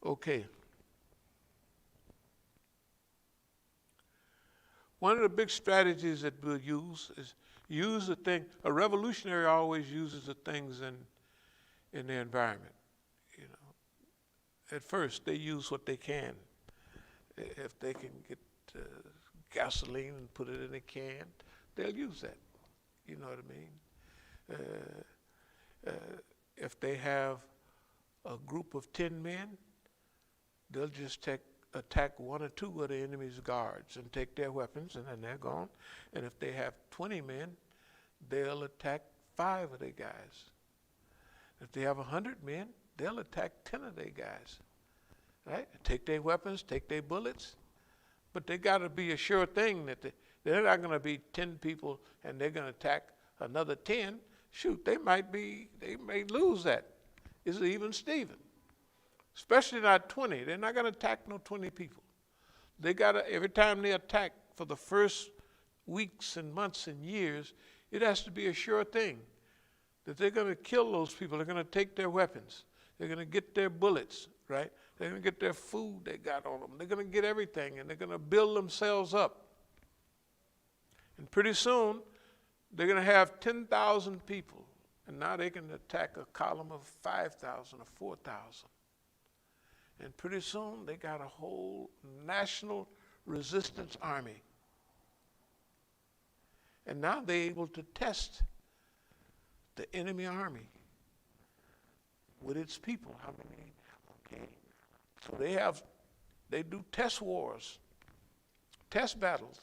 Okay. One of the big strategies that we'll use is use the thing. A revolutionary always uses the things in the environment. At first, they use what they can. If they can get gasoline and put it in a can, they'll use that. You know what I mean? If they have a group of 10 men, they'll just attack one or two of the enemy's guards and take their weapons, and then they're gone. And if they have 20 men, they'll attack 5 of their guys. If they have 100 men, they'll attack 10 of their guys, right? Take their weapons, take their bullets, but they got to be a sure thing that they're not going to be 10 people and they're going to attack another 10. Shoot, they may lose that. It's even Steven. Especially not 20. They're not going to attack no 20 people. They got to, every time they attack for the first weeks and months and years, it has to be a sure thing that they're going to kill those people. They're going to take their weapons. They're going to get their bullets, right? They're going to get their food they got on them. They're going to get everything, and they're going to build themselves up. And pretty soon, they're going to have 10,000 people, and now they can attack a column of 5,000 or 4,000. And pretty soon, they got a whole national resistance army. And now they're able to test the enemy army with its people. How many? Okay. So they do test wars, test battles.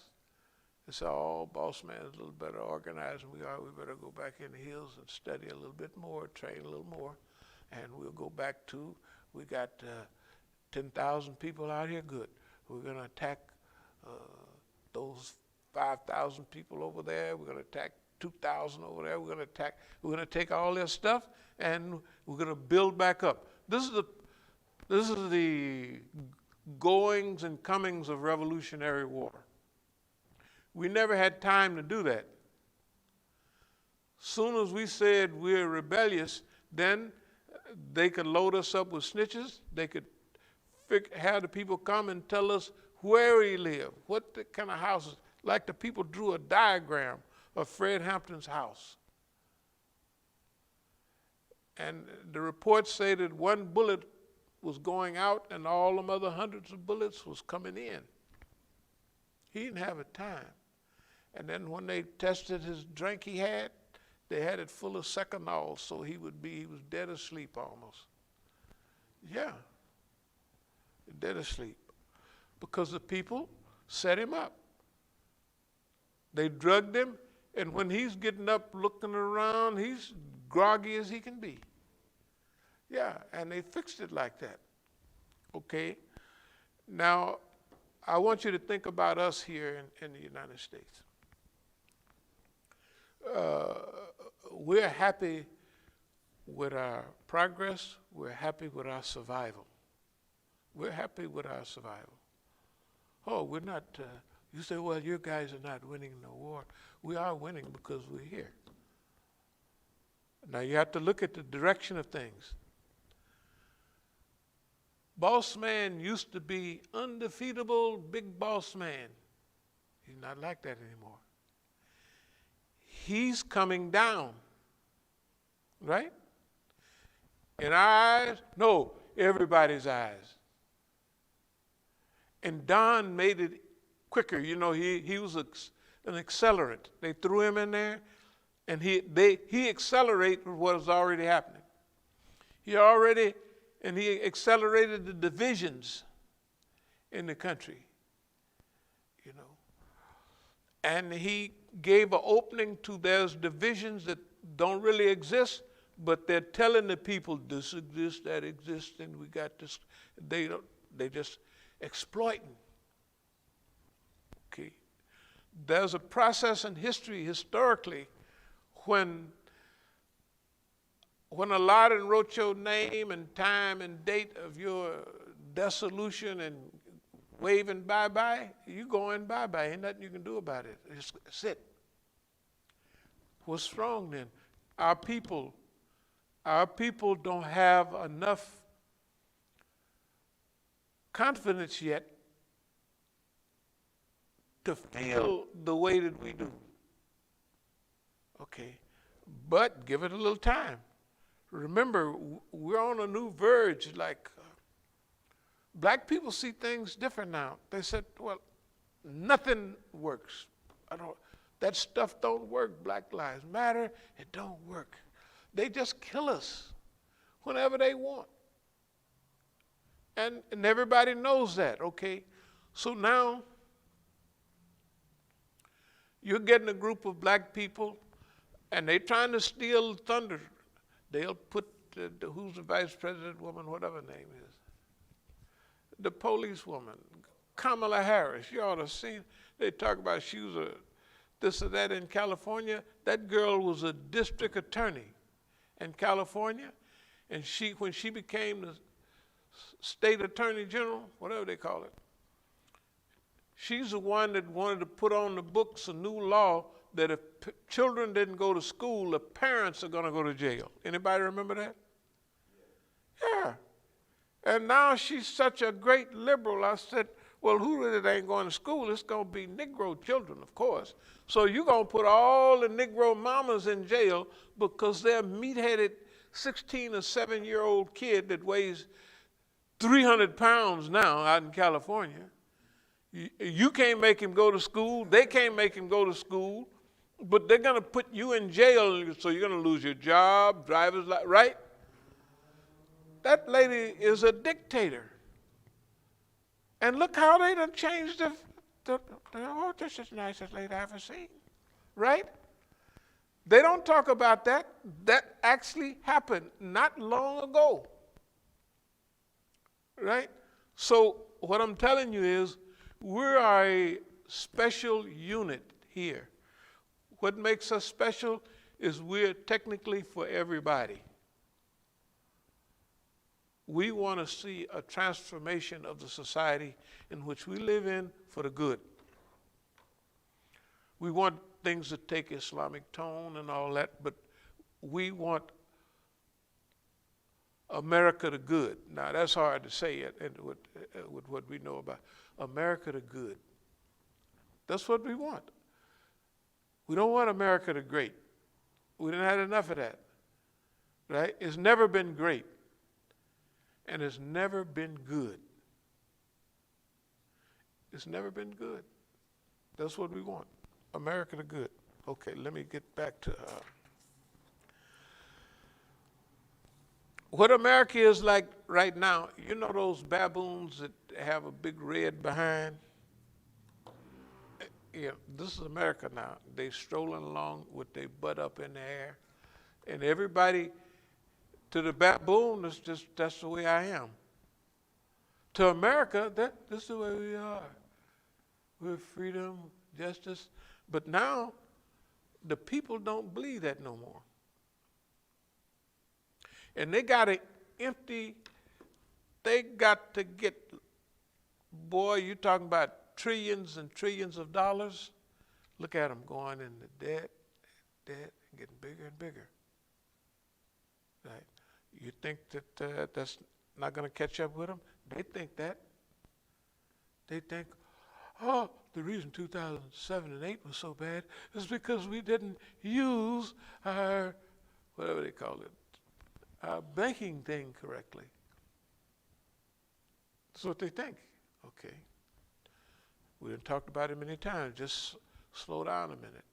They say, oh, boss man is a little better organized than we are. We better go back in the hills and study a little bit more, train a little more. And we'll go back to, we got 10,000 people out here, good. We're going to attack those 5,000 people over there. We're going to attack 2,000 over there. We're going to take all their stuff and we're going to build back up. This is the goings and comings of Revolutionary War. We never had time to do that. Soon as we said we're rebellious, then they could load us up with snitches. They could have the people come and tell us where he lived, what the kind of houses. Like the people drew a diagram of Fred Hampton's house. And the reports say that one bullet was going out and all them other hundreds of bullets was coming in. He didn't have a time. And then when they tested his drink he had, they had it full of Seconal, so he was dead asleep almost. Yeah, dead asleep. Because the people set him up. They drugged him, and when he's getting up looking around, he's groggy as he can be. Yeah, and they fixed it like that. Okay? Now, I want you to think about us here in the United States. We're happy with our progress. We're happy with our survival. We're happy with our survival. Oh, we're not, you say, well, you guys are not winning the war. We are winning because we're here. Now you have to look at the direction of things. Boss man used to be undefeatable, big boss man. He's not like that anymore. He's coming down, right? In our eyes? No, everybody's eyes. And Don made it quicker. You know, he was an accelerant. They threw him in there, and he accelerated what was already happening. He accelerated the divisions in the country, you know. And he gave an opening to there's divisions that don't really exist, but they're telling the people this exists, that exists, and we got this. They just exploiting. Okay. There's a process in history, historically, when Aladdin wrote your name and time and date of your dissolution and waving bye-bye, you going bye-bye. Ain't nothing you can do about it. Just sit. What's wrong then? Our people don't have enough confidence yet to feel the way that we do. Okay, but give it a little time. Remember, we're on a new verge. Like, black people see things different now. They said, well, nothing works. That stuff don't work. Black Lives Matter, it don't work. They just kill us whenever they want. And everybody knows that, okay? So now, you're getting a group of black people, and they're trying to steal thunder. They'll put, who's the vice president woman, whatever her name is, the police woman, Kamala Harris. You ought to see, they talk about she was a this or that in California. That girl was a district attorney in California, and when she became the state attorney general, whatever they call it, she's the one that wanted to put on the books a new law that if children didn't go to school, the parents are going to go to jail. Anybody remember that? Yeah. And now she's such a great liberal. I said, well, who really ain't going to school? It's going to be Negro children, of course. So you're going to put all the Negro mamas in jail because they're meat-headed 16 or 7-year-old kid that weighs 300 pounds now out in California. You can't make him go to school. They can't make him go to school. But they're going to put you in jail, so you're going to lose your job, driver's license, right? That lady is a dictator. And look how they done changed oh, this is the nicest lady I've ever seen, right? They don't talk about that. That actually happened not long ago, right? So what I'm telling you is we're a special unit here. What makes us special is we're technically for everybody. We want to see a transformation of the society in which we live in for the good. We want things that take Islamic tone and all that, but we want America the good. Now, that's hard to say it and with what we know about America the good. That's what we want. We don't want America the great. We didn't have enough of that, right? It's never been great, and it's never been good. It's never been good. That's what we want, America the good. Okay, let me get back to what America is like right now. You know those baboons that have a big red behind? Yeah, this is America now. They strolling along with their butt up in the air. And everybody, to the baboon, that's the way I am. To America, this is the way we are. We're freedom, justice. But now, the people don't believe that no more. And they got to get, boy, you talking about trillions and trillions of dollars. Look at them going into debt, and getting bigger and bigger. Right? You think that that's not going to catch up with them? They think that. They think, oh, the reason 2007 and 8 was so bad is because we didn't use our, whatever they call it, our banking thing correctly. That's what they think. Okay. We done talked about it many times. Just slow down a minute.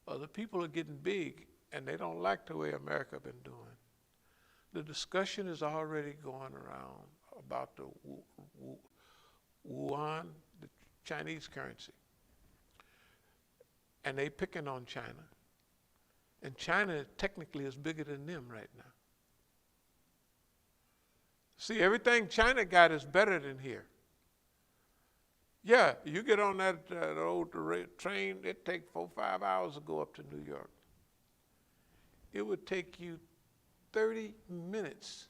Other people are getting big, and they don't like the way America been doing. The discussion is already going around about the Yuan, the Chinese currency. And they picking on China. And China technically is bigger than them right now. See, everything China got is better than here. Yeah, you get on that old train, it takes 4 or 5 hours to go up to New York. It would take you 30 minutes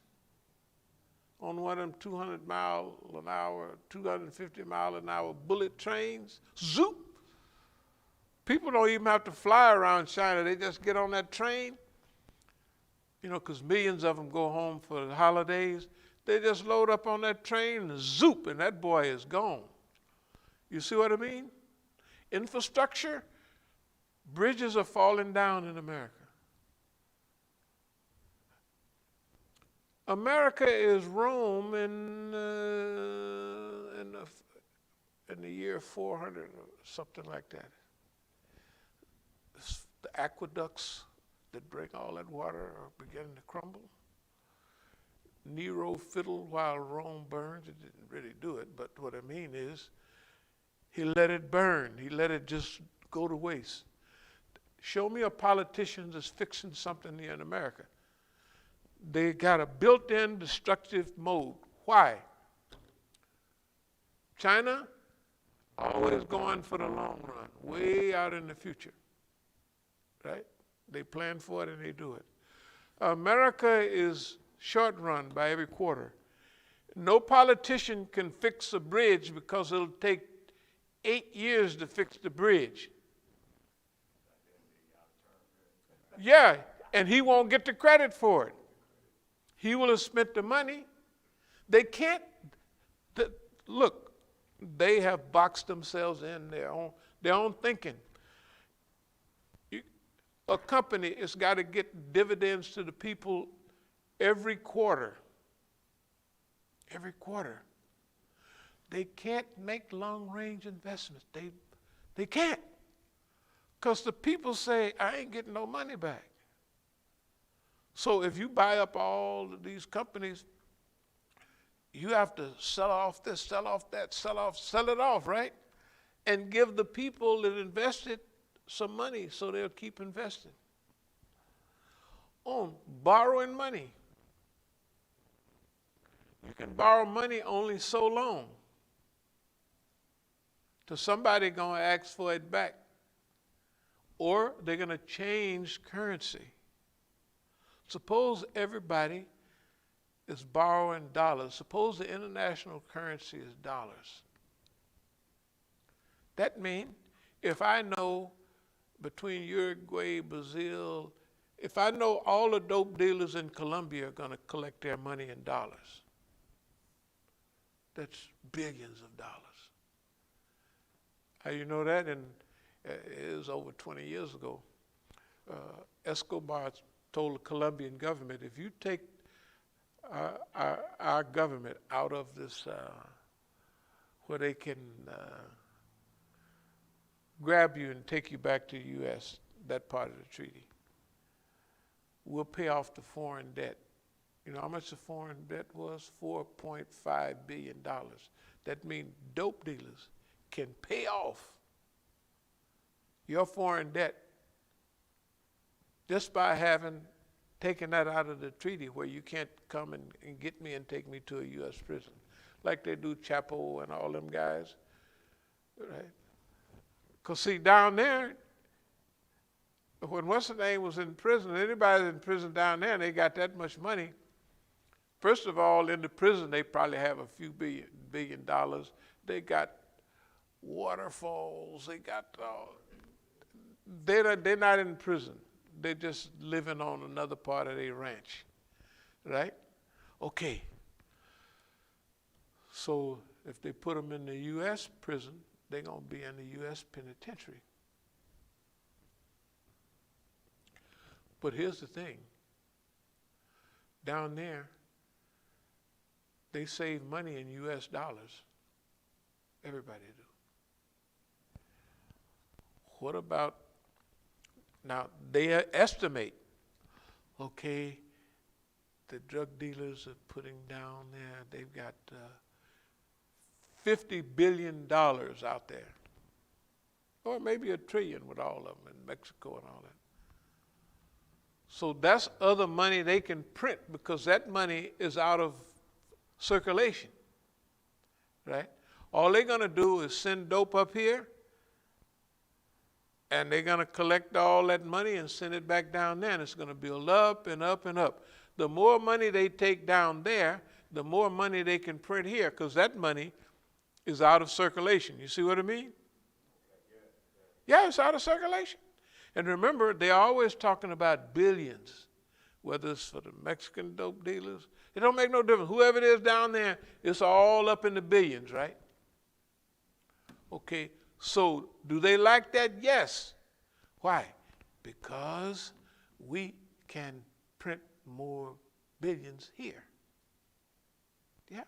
on one of them 200 mile an hour, 250 mile an hour bullet trains. Zoop! People don't even have to fly around China. They just get on that train, you know, because millions of them go home for the holidays. They just load up on that train and zoop, and that boy is gone. You see what I mean? Infrastructure, bridges are falling down in America. America is Rome in the year 400 or something like that. The aqueducts that bring all that water are beginning to crumble. Nero fiddled while Rome burned. It didn't really do it, but what I mean is he let it burn. He let it just go to waste. Show me a politician that's fixing something here in America. They got a built-in destructive mode. Why? China, always going for the long run, way out in the future. Right? They plan for it and they do it. America is short run by every quarter. No politician can fix a bridge because it'll take 8 years to fix the bridge. Yeah, and he won't get the credit for it. He will have spent the money. They can't, look, they have boxed themselves in their own thinking. A company has got to get dividends to the people every quarter. Every quarter. They can't make long-range investments. They can't. Because the people say, I ain't getting no money back. So if you buy up all of these companies, you have to sell off this, sell off that, sell it off, right? And give the people that invested some money so they'll keep investing. On borrowing money. You can borrow money only so long till somebody gonna ask for it back, or they're gonna change currency. Suppose everybody is borrowing dollars. Suppose the international currency is dollars. That means if I know between Uruguay, Brazil, if I know all the dope dealers in Colombia are going to collect their money in dollars, that's billions of dollars. How you know that? And it was over 20 years ago. Escobar told the Colombian government, if you take our government out of this, where they can grab you and take you back to the U.S., that part of the treaty, we'll pay off the foreign debt. You know how much the foreign debt was? $4.5 billion. That means dope dealers can pay off your foreign debt just by having taken that out of the treaty, where you can't come and get me and take me to a U.S. prison, like they do Chapo and all them guys, right? Because see, down there, when what's-her-name was in prison, anybody in prison down there, and they got that much money, first of all, in the prison, they probably have a few billion dollars. They got waterfalls. They got, they're not in prison. They're just living on another part of their ranch, right? Okay. So if they put them in the U.S. prison, they're going to be in the U.S. penitentiary. But here's the thing. Down there, they save money in U.S. dollars. Everybody do. What about, now they estimate, okay, the drug dealers are putting down there, they've got $50 billion out there. Or maybe $1 trillion with all of them in Mexico and all that. So that's other money they can print, because that money is out of circulation, right? All they're going to do is send dope up here, and they're going to collect all that money and send it back down there, and it's going to build up and up and up. The more money they take down there, the more money they can print here, because that money is out of circulation. You see what I mean? Yeah, it's out of circulation. And remember, they're always talking about billions, whether it's for the Mexican dope dealers. It don't make no difference. Whoever it is down there, it's all up in the billions, right? Okay, so do they like that? Yes. Why? Because we can print more billions here. Yeah.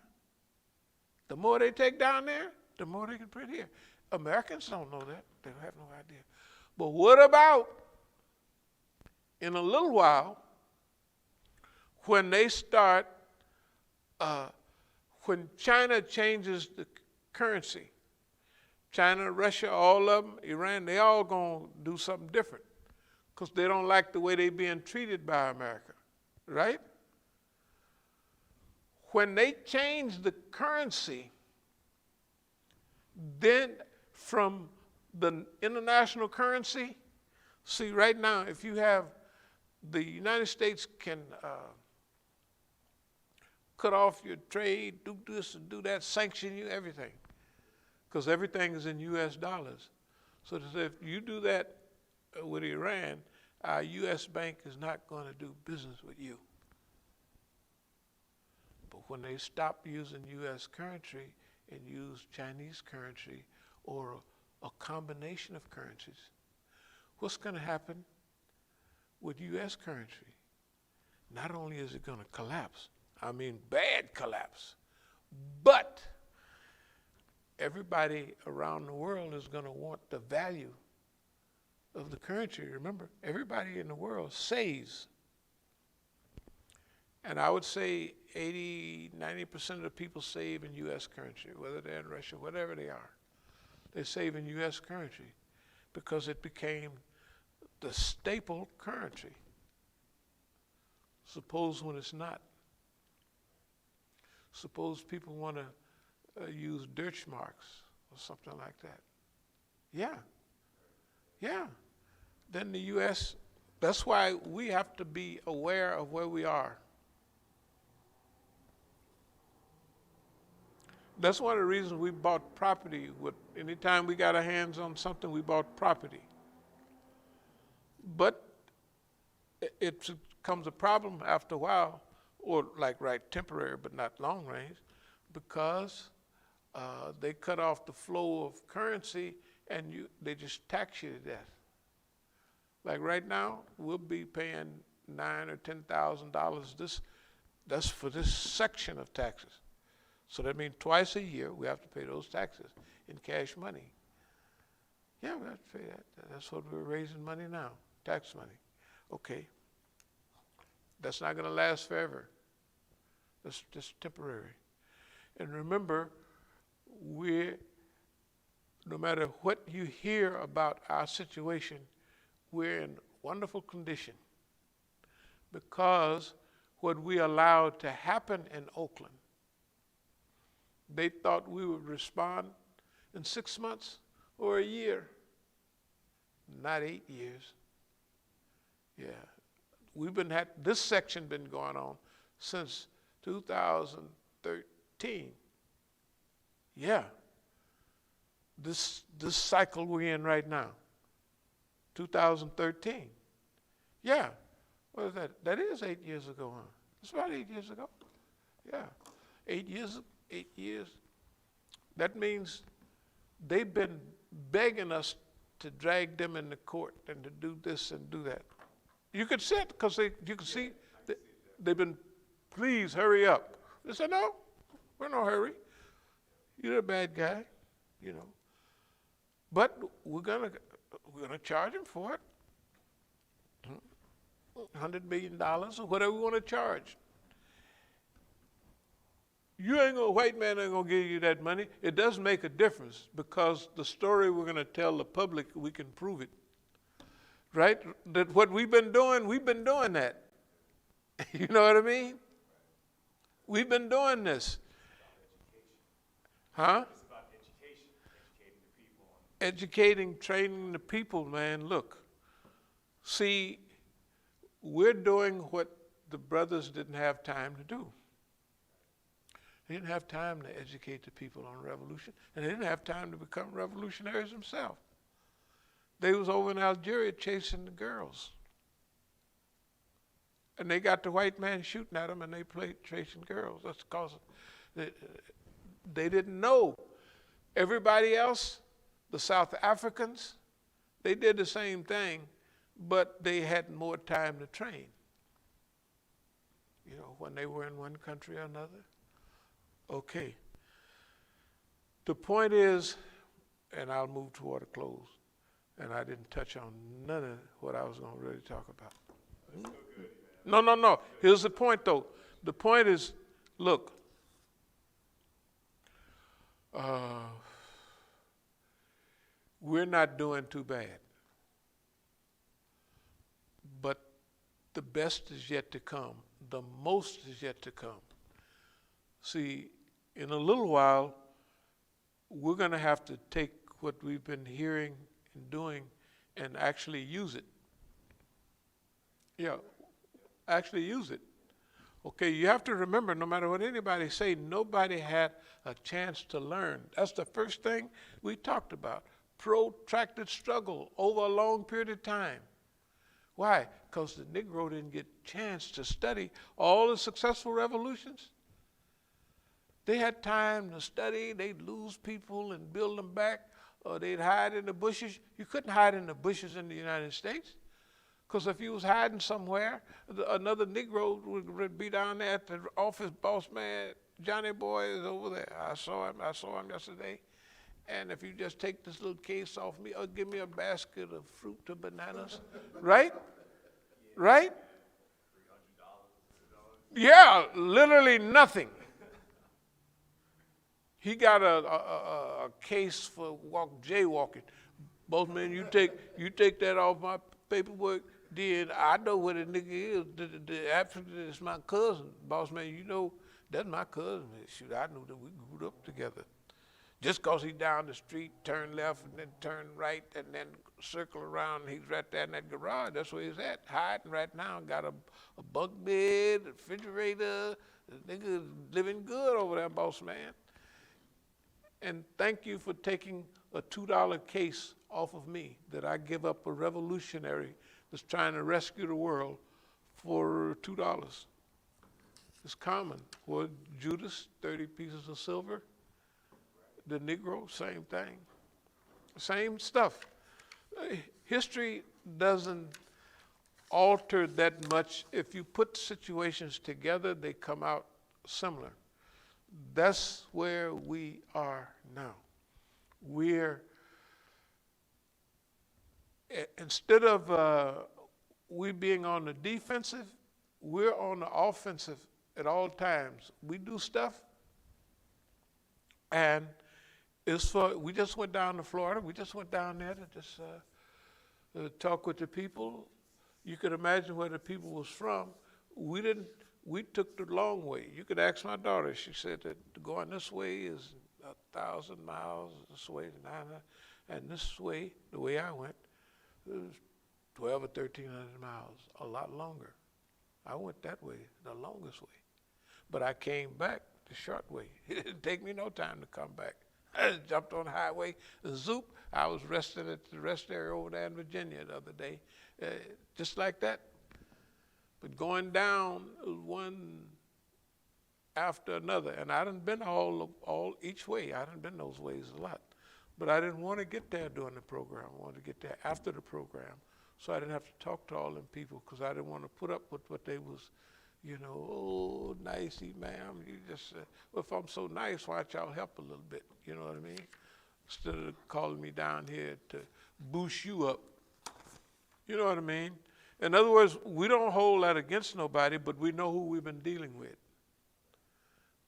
The more they take down there, the more they can print here. Americans don't know that. They have no idea. But what about in a little while, when they start, when China changes the currency, China, Russia, all of them, Iran, they all gonna do something different, because they don't like the way they're being treated by America, right? When they change the currency, then from the international currency, see right now, if you have, the United States can cut off your trade, do this and do that, sanction you, everything, because everything is in U.S. dollars. So if you do that with Iran, our U.S. bank is not going to do business with you. But when they stop using U.S. currency and use Chinese currency or a combination of currencies, what's going to happen with U.S. currency? Not only is it going to collapse, I mean bad collapse, but everybody around the world is going to want the value of the currency. Remember, everybody in the world saves. And I would say 80, 90% of the people save in U.S. currency, whether they're in Russia, whatever they are. They save in U.S. currency because it became the staple currency. Suppose when it's not. Suppose people want to use Deutschmarks or something like that. Yeah. Yeah. Then the U.S., that's why we have to be aware of where we are. That's one of the reasons we bought property. Anytime we got our hands on something, we bought property. But it becomes a problem after a while, or like temporary but not long range, because they cut off the flow of currency and they just tax you to death. Like right now, we'll be paying $9,000 or $10,000. That's for this section of taxes. So that means twice a year we have to pay those taxes in cash money. Yeah, we have to pay that. That's what we're raising money now, tax money. Okay. That's not going to last forever. That's just temporary. And remember, no matter what you hear about our situation, we're in wonderful condition because what we allowed to happen in Oakland, they thought we would respond in 6 months or a year, not 8 years. Yeah, this section been going on since 2013. Yeah, this cycle we're in right now, 2013. Yeah, what is that? That is 8 years ago, huh? It's about 8 years ago. Yeah, 8 years. 8 years. That means they've been begging us to drag them into court and to do this and do that. You could see it because you can see they've been, please hurry up. They said, no, we're in no hurry. You're a bad guy, you know. But we're gonna charge him for it. $100 million or whatever we want to charge. White man ain't gonna give you that money. It does make a difference because the story we're gonna tell the public, we can prove it. Right? That what we've been doing that. You know what I mean? We've been doing this. Huh?
It's about education, educating the people.
Educating, training the people, man. Look, see, we're doing what the brothers didn't have time to do. They didn't have time to educate the people on revolution, and they didn't have time to become revolutionaries themselves. They was over in Algeria chasing the girls. And they got the white man shooting at them, and they played chasing girls. That's because they didn't know. Everybody else, the South Africans, they did the same thing, but they had more time to train. You know, when they were in one country or another. Okay. The point is, and I'll move toward a close, and I didn't touch on none of what I was going to really talk about. No. Here's the point, though. The point is, look, we're not doing too bad. But the best is yet to come. The most is yet to come. See, in a little while, we're going to have to take what we've been hearing and doing and actually use it. Yeah, actually use it. Okay, you have to remember, no matter what anybody say, nobody had a chance to learn. That's the first thing we talked about. Protracted struggle over a long period of time. Why? Because the Negro didn't get a chance to study all the successful revolutions. They had time to study. They'd lose people and build them back, or they'd hide in the bushes. You couldn't hide in the bushes in the United States, because if you was hiding somewhere, another Negro would be down there at the office. Boss man, Johnny Boy is over there. I saw him yesterday. And if you just take this little case off me, or give me a basket of fruit or bananas, right? Right? Yeah, literally nothing. He got a case for jaywalking. Boss man, you take that off my paperwork. Then I know what a nigga is. The African is my cousin. Boss man, you know that's my cousin. Shoot, I knew that we grew up together. Just because he's down the street, turn left and then turn right and then circle around, he's right there in that garage. That's where he's at, hiding right now. Got a bunk bed, a refrigerator. The nigga living good over there, boss man. And thank you for taking a $2 case off of me that I give up a revolutionary is trying to rescue the world for $2. It's common. Well, Judas, 30 pieces of silver. The Negro, same thing. Same stuff. History doesn't alter that much. If you put situations together, they come out similar. That's where we are now. Instead of we being on the defensive, we're on the offensive at all times. We do stuff, and we just went down to Florida. We just went down there to just talk with the people. You could imagine where the people was from. We took the long way. You could ask my daughter. She said that going this way is 1,000 miles. This way is 900, and this way, the way I went, it was 1,200 or 1,300 miles. A lot longer. I went that way, the longest way, but I came back the short way. It didn't take me no time to come back. I just jumped on the highway, zoop. I was resting at the rest area over there in Virginia the other day, just like that. But going down one after another, and I done been all each way. I done been those ways a lot, but I didn't want to get there during the program. I wanted to get there after the program, so I didn't have to talk to all them people because I didn't want to put up with what they was. Oh, nicey, ma'am, you just, well, if I'm so nice, why don't y'all help a little bit? You know what I mean? Instead of calling me down here to boost you up. You know what I mean? In other words, we don't hold that against nobody, but we know who we've been dealing with.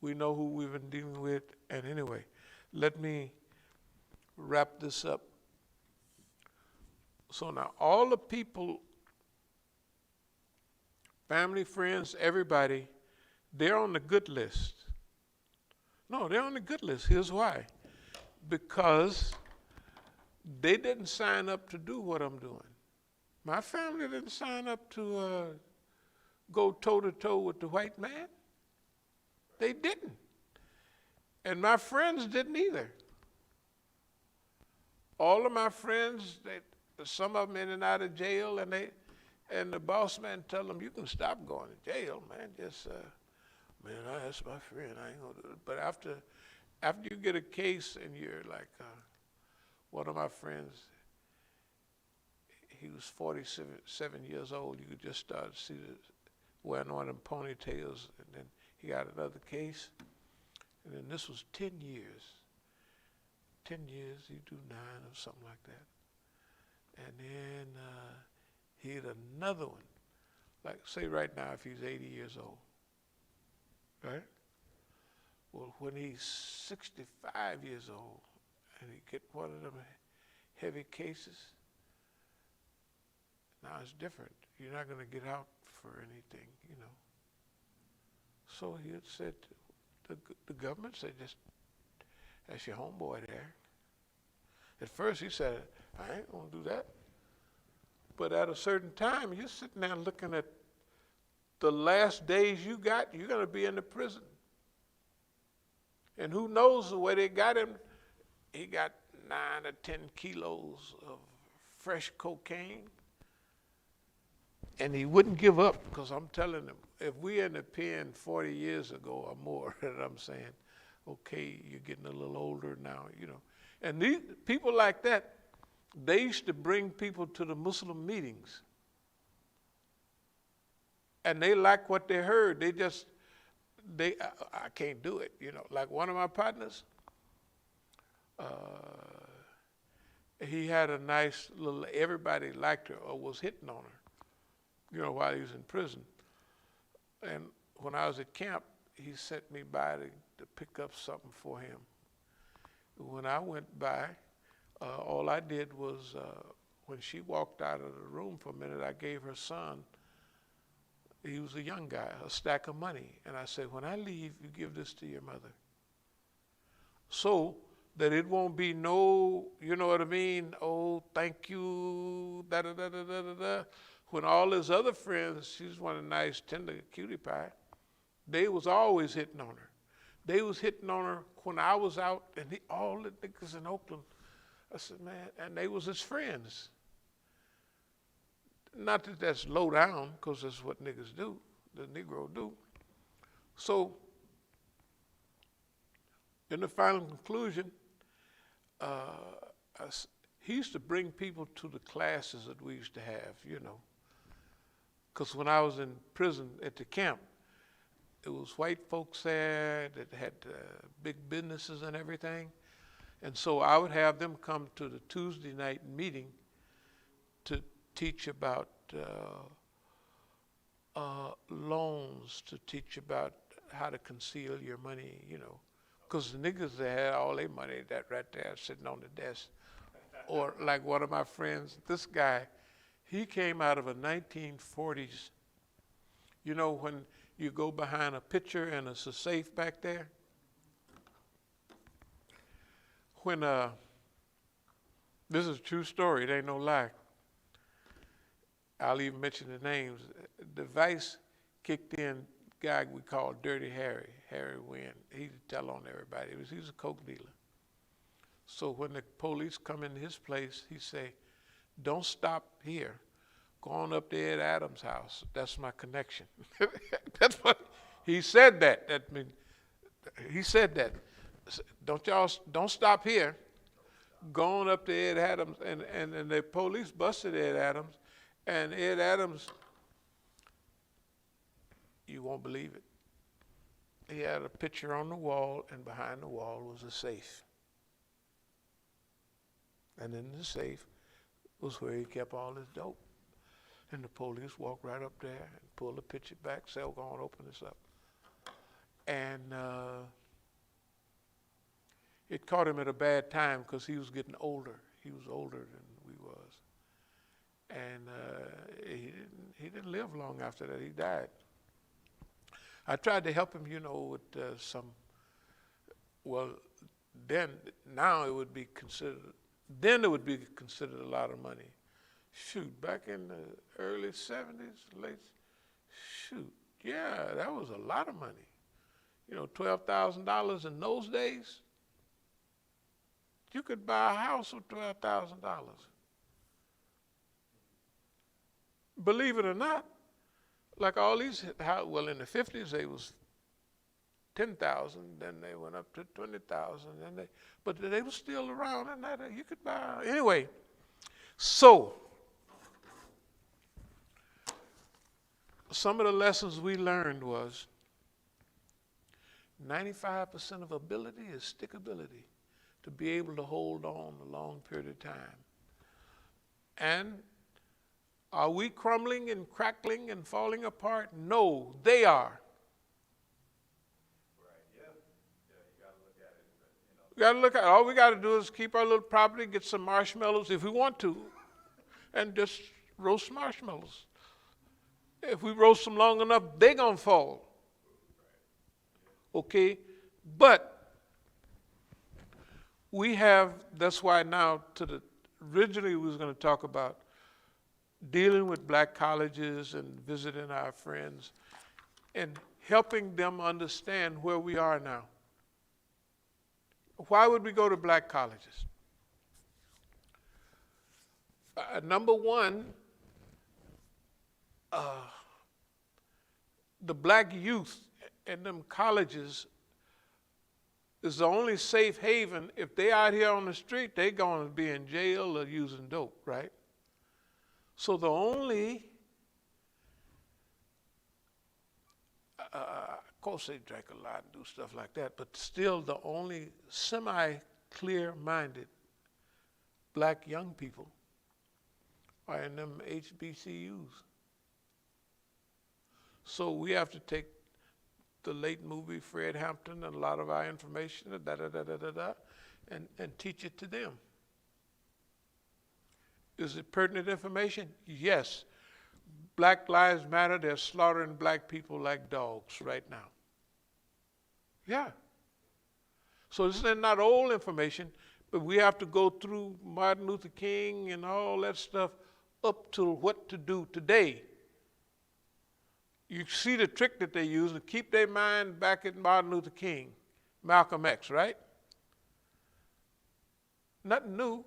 We know who we've been dealing with. And anyway, let me wrap this up. So now all the people, family, friends, everybody, they're on the good list. No, they're on the good list. Here's why. Because they didn't sign up to do what I'm doing. My family didn't sign up to go toe-to-toe with the white man. They didn't. And my friends didn't either. All of my friends, some of them in and out of jail, and the boss man tell them, you can stop going to jail, man. Just, man, that's my friend. I ain't gonna do it. But after you get a case and you're like, one of my friends, he was 47 years old. You could just start to see wearing one of them ponytails. And then he got another case. And then this was 10 years. 10 years, he do 9 or something like that. And then he had another one. Like, say right now, if he's 80 years old, right? Well, when he's 65 years old and he get one of them heavy cases, now it's different. You're not going to get out for anything, you know. So he had said, the government said, just, that's your homeboy there. At first he said, I ain't going to do that. But at a certain time, you're sitting there looking at the last days you got, you're going to be in the prison. And who knows the way they got him? He got 9 or 10 kilos of fresh cocaine. And he wouldn't give up, because I'm telling him, if we in the pen 40 years ago or more, and I'm saying, okay, you're getting a little older now, you know. And these people like that, they used to bring people to the Muslim meetings. And they like what they heard. I can't do it, you know. Like one of my partners, he had a nice little, everybody liked her or was hitting on her, you know, while he was in prison. And when I was at camp, he sent me by to pick up something for him. When I went by, all I did was, when she walked out of the room for a minute, I gave her son, he was a young guy, a stack of money. And I said, when I leave, you give this to your mother. So that it won't be no, you know what I mean? Oh, thank you, da-da-da-da-da-da-da. When all his other friends, she's one of the nice, tender cutie pie, they was always hitting on her. They was hitting on her when I was out, and all the niggas in Oakland, I said, man, and they was his friends. not that that's low down, because that's what niggas do, the Negro do. So, in the final conclusion, he used to bring people to the classes that we used to have, you know. Because when I was in prison at the camp, it was white folks there that had big businesses and everything. And so I would have them come to the Tuesday night meeting to teach about loans, to teach about how to conceal your money, you know. Because the niggas, they had all their money that right there sitting on the desk. Or like one of my friends, this guy, he came out of a 1940s, you know, when you go behind a picture and it's a safe back there. When, this is a true story, it ain't no lie. I'll even mention the names. The vice kicked in guy we call Dirty Harry, Harry Wynn. He'd tell on everybody. He was a coke dealer. So when the police come in his place, he say, don't stop here. Go on up to Ed Adams' house. That's my connection. That's what he said. He said that. Don't stop here. Go on up to Ed Adams, and the police busted Ed Adams, and Ed Adams, you won't believe it. He had a picture on the wall, and behind the wall was a safe. And in the safe was where he kept all his dope. And the police walked right up there and pulled the picture back, said, "Go on, open this up." And it caught him at a bad time because he was getting older. He was older than we was. And he didn't live long after that. He died. I tried to help him, you know, with now it would be considered, a lot of money. Shoot, back in the early 70s, that was a lot of money. You know, $12,000 in those days, you could buy a house with $12,000. Believe it or not, like all these, well, in the 50s, they was 10,000, then they went up to 20,000, but they were still around, and that you could buy. Anyway, so some of the lessons we learned was 95% of ability is stickability, to be able to hold on a long period of time. And are we crumbling and crackling and falling apart? No, they are. We got to look at it. All we got to do is keep our little property, get some marshmallows if we want to, and just roast marshmallows. If we roast them long enough, they're going to fall. Okay? But that's why now, originally we was going to talk about dealing with black colleges and visiting our friends and helping them understand where we are now. Why would we go to black colleges? Number one, the black youth in them colleges is the only safe haven. If they out here on the street, they going to be in jail or using dope, right? So the only, of course they drank a lot and do stuff like that, but still the only semi-clear-minded black young people are in them HBCUs. So we have to take the late movie Fred Hampton and a lot of our information, and teach it to them. Is it pertinent information? Yes. Black Lives Matter, they're slaughtering black people like dogs right now. Yeah. So this is not old information, but we have to go through Martin Luther King and all that stuff up to what to do today. You see the trick that they use to keep their mind back at Martin Luther King, Malcolm X, right? Nothing new.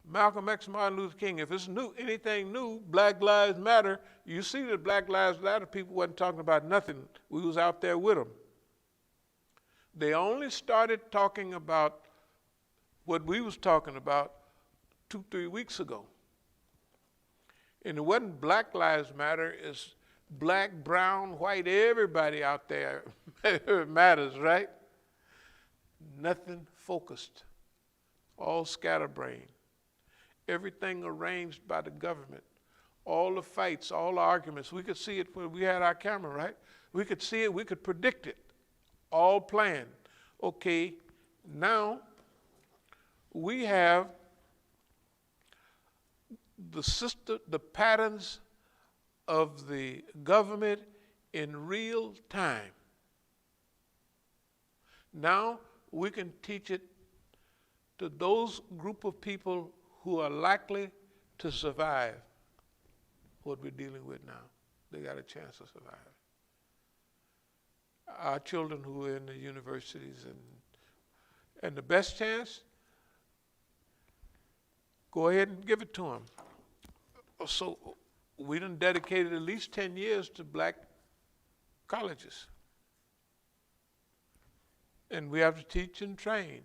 Malcolm X, Martin Luther King. If it's new, anything new, Black Lives Matter, you see that Black Lives Matter people wasn't talking about nothing. We was out there with them. They only started talking about what we was talking about 2-3 weeks ago. And it wasn't Black Lives Matter, it's black, brown, white, everybody out there matters, right? Nothing focused, all scatterbrained. Everything arranged by the government. All the fights, all the arguments. We could see it when we had our camera, right? We could see it, we could predict it. All planned. Okay, now we have the patterns of the government in real time. Now we can teach it to those group of people who are likely to survive what we're dealing with now. They got a chance to survive. Our children who are in the universities and the best chance, go ahead and give it to them. So we done dedicated at least 10 years to black colleges. And we have to teach and train.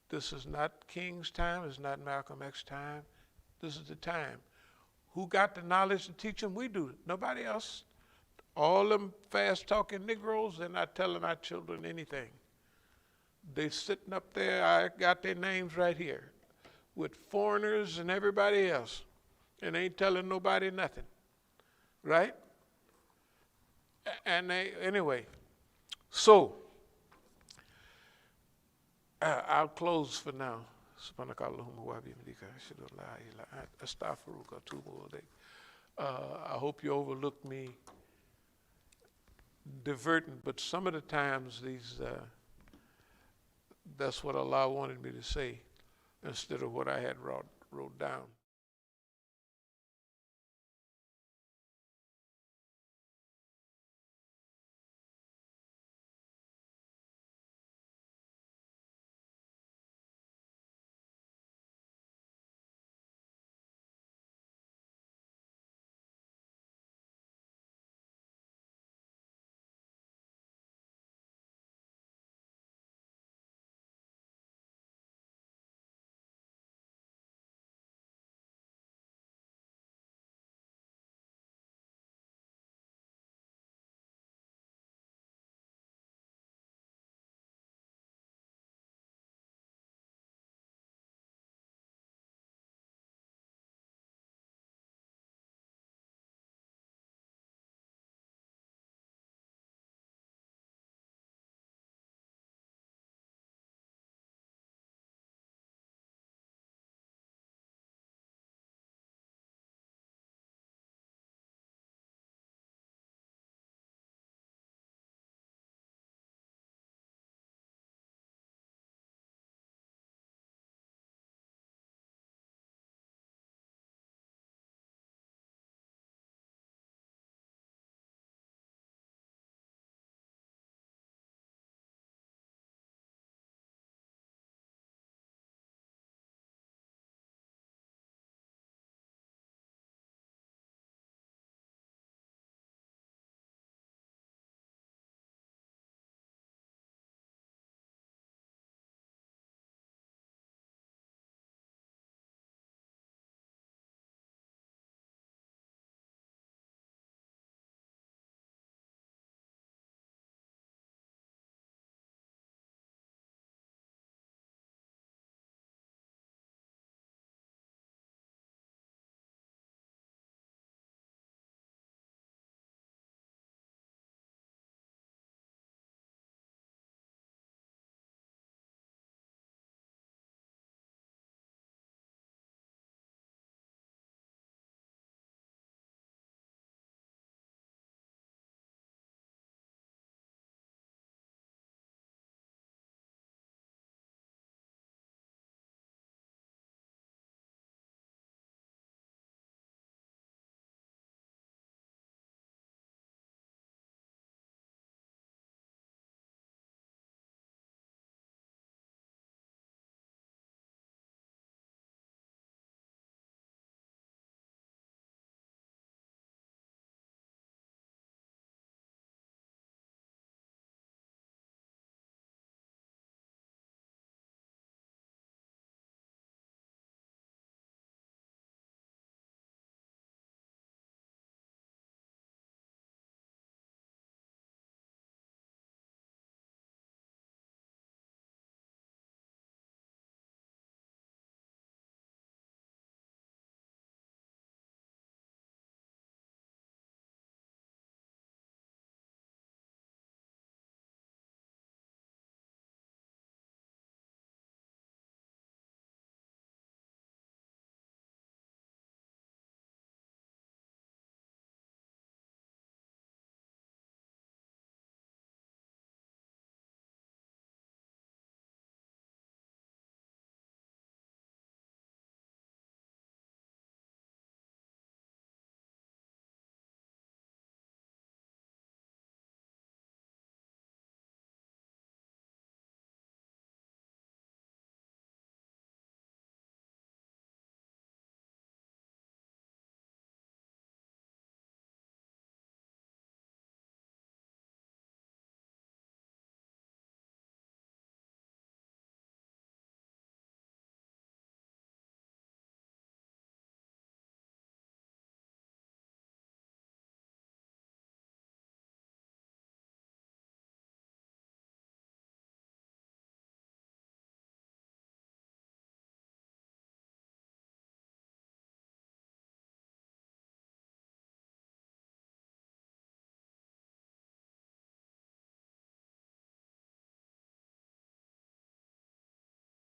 This is not King's time, it's not Malcolm X's time. This is the time. Who got the knowledge to teach them? We do. Nobody else. All them fast-talking Negroes, they're not telling our children anything. They sitting up there, I got their names right here, with foreigners and everybody else, and ain't telling nobody nothing, right? And anyway, so, I'll close for now. I hope you overlook me diverting, but some of the times that's what Allah wanted me to say instead of what I had wrote down.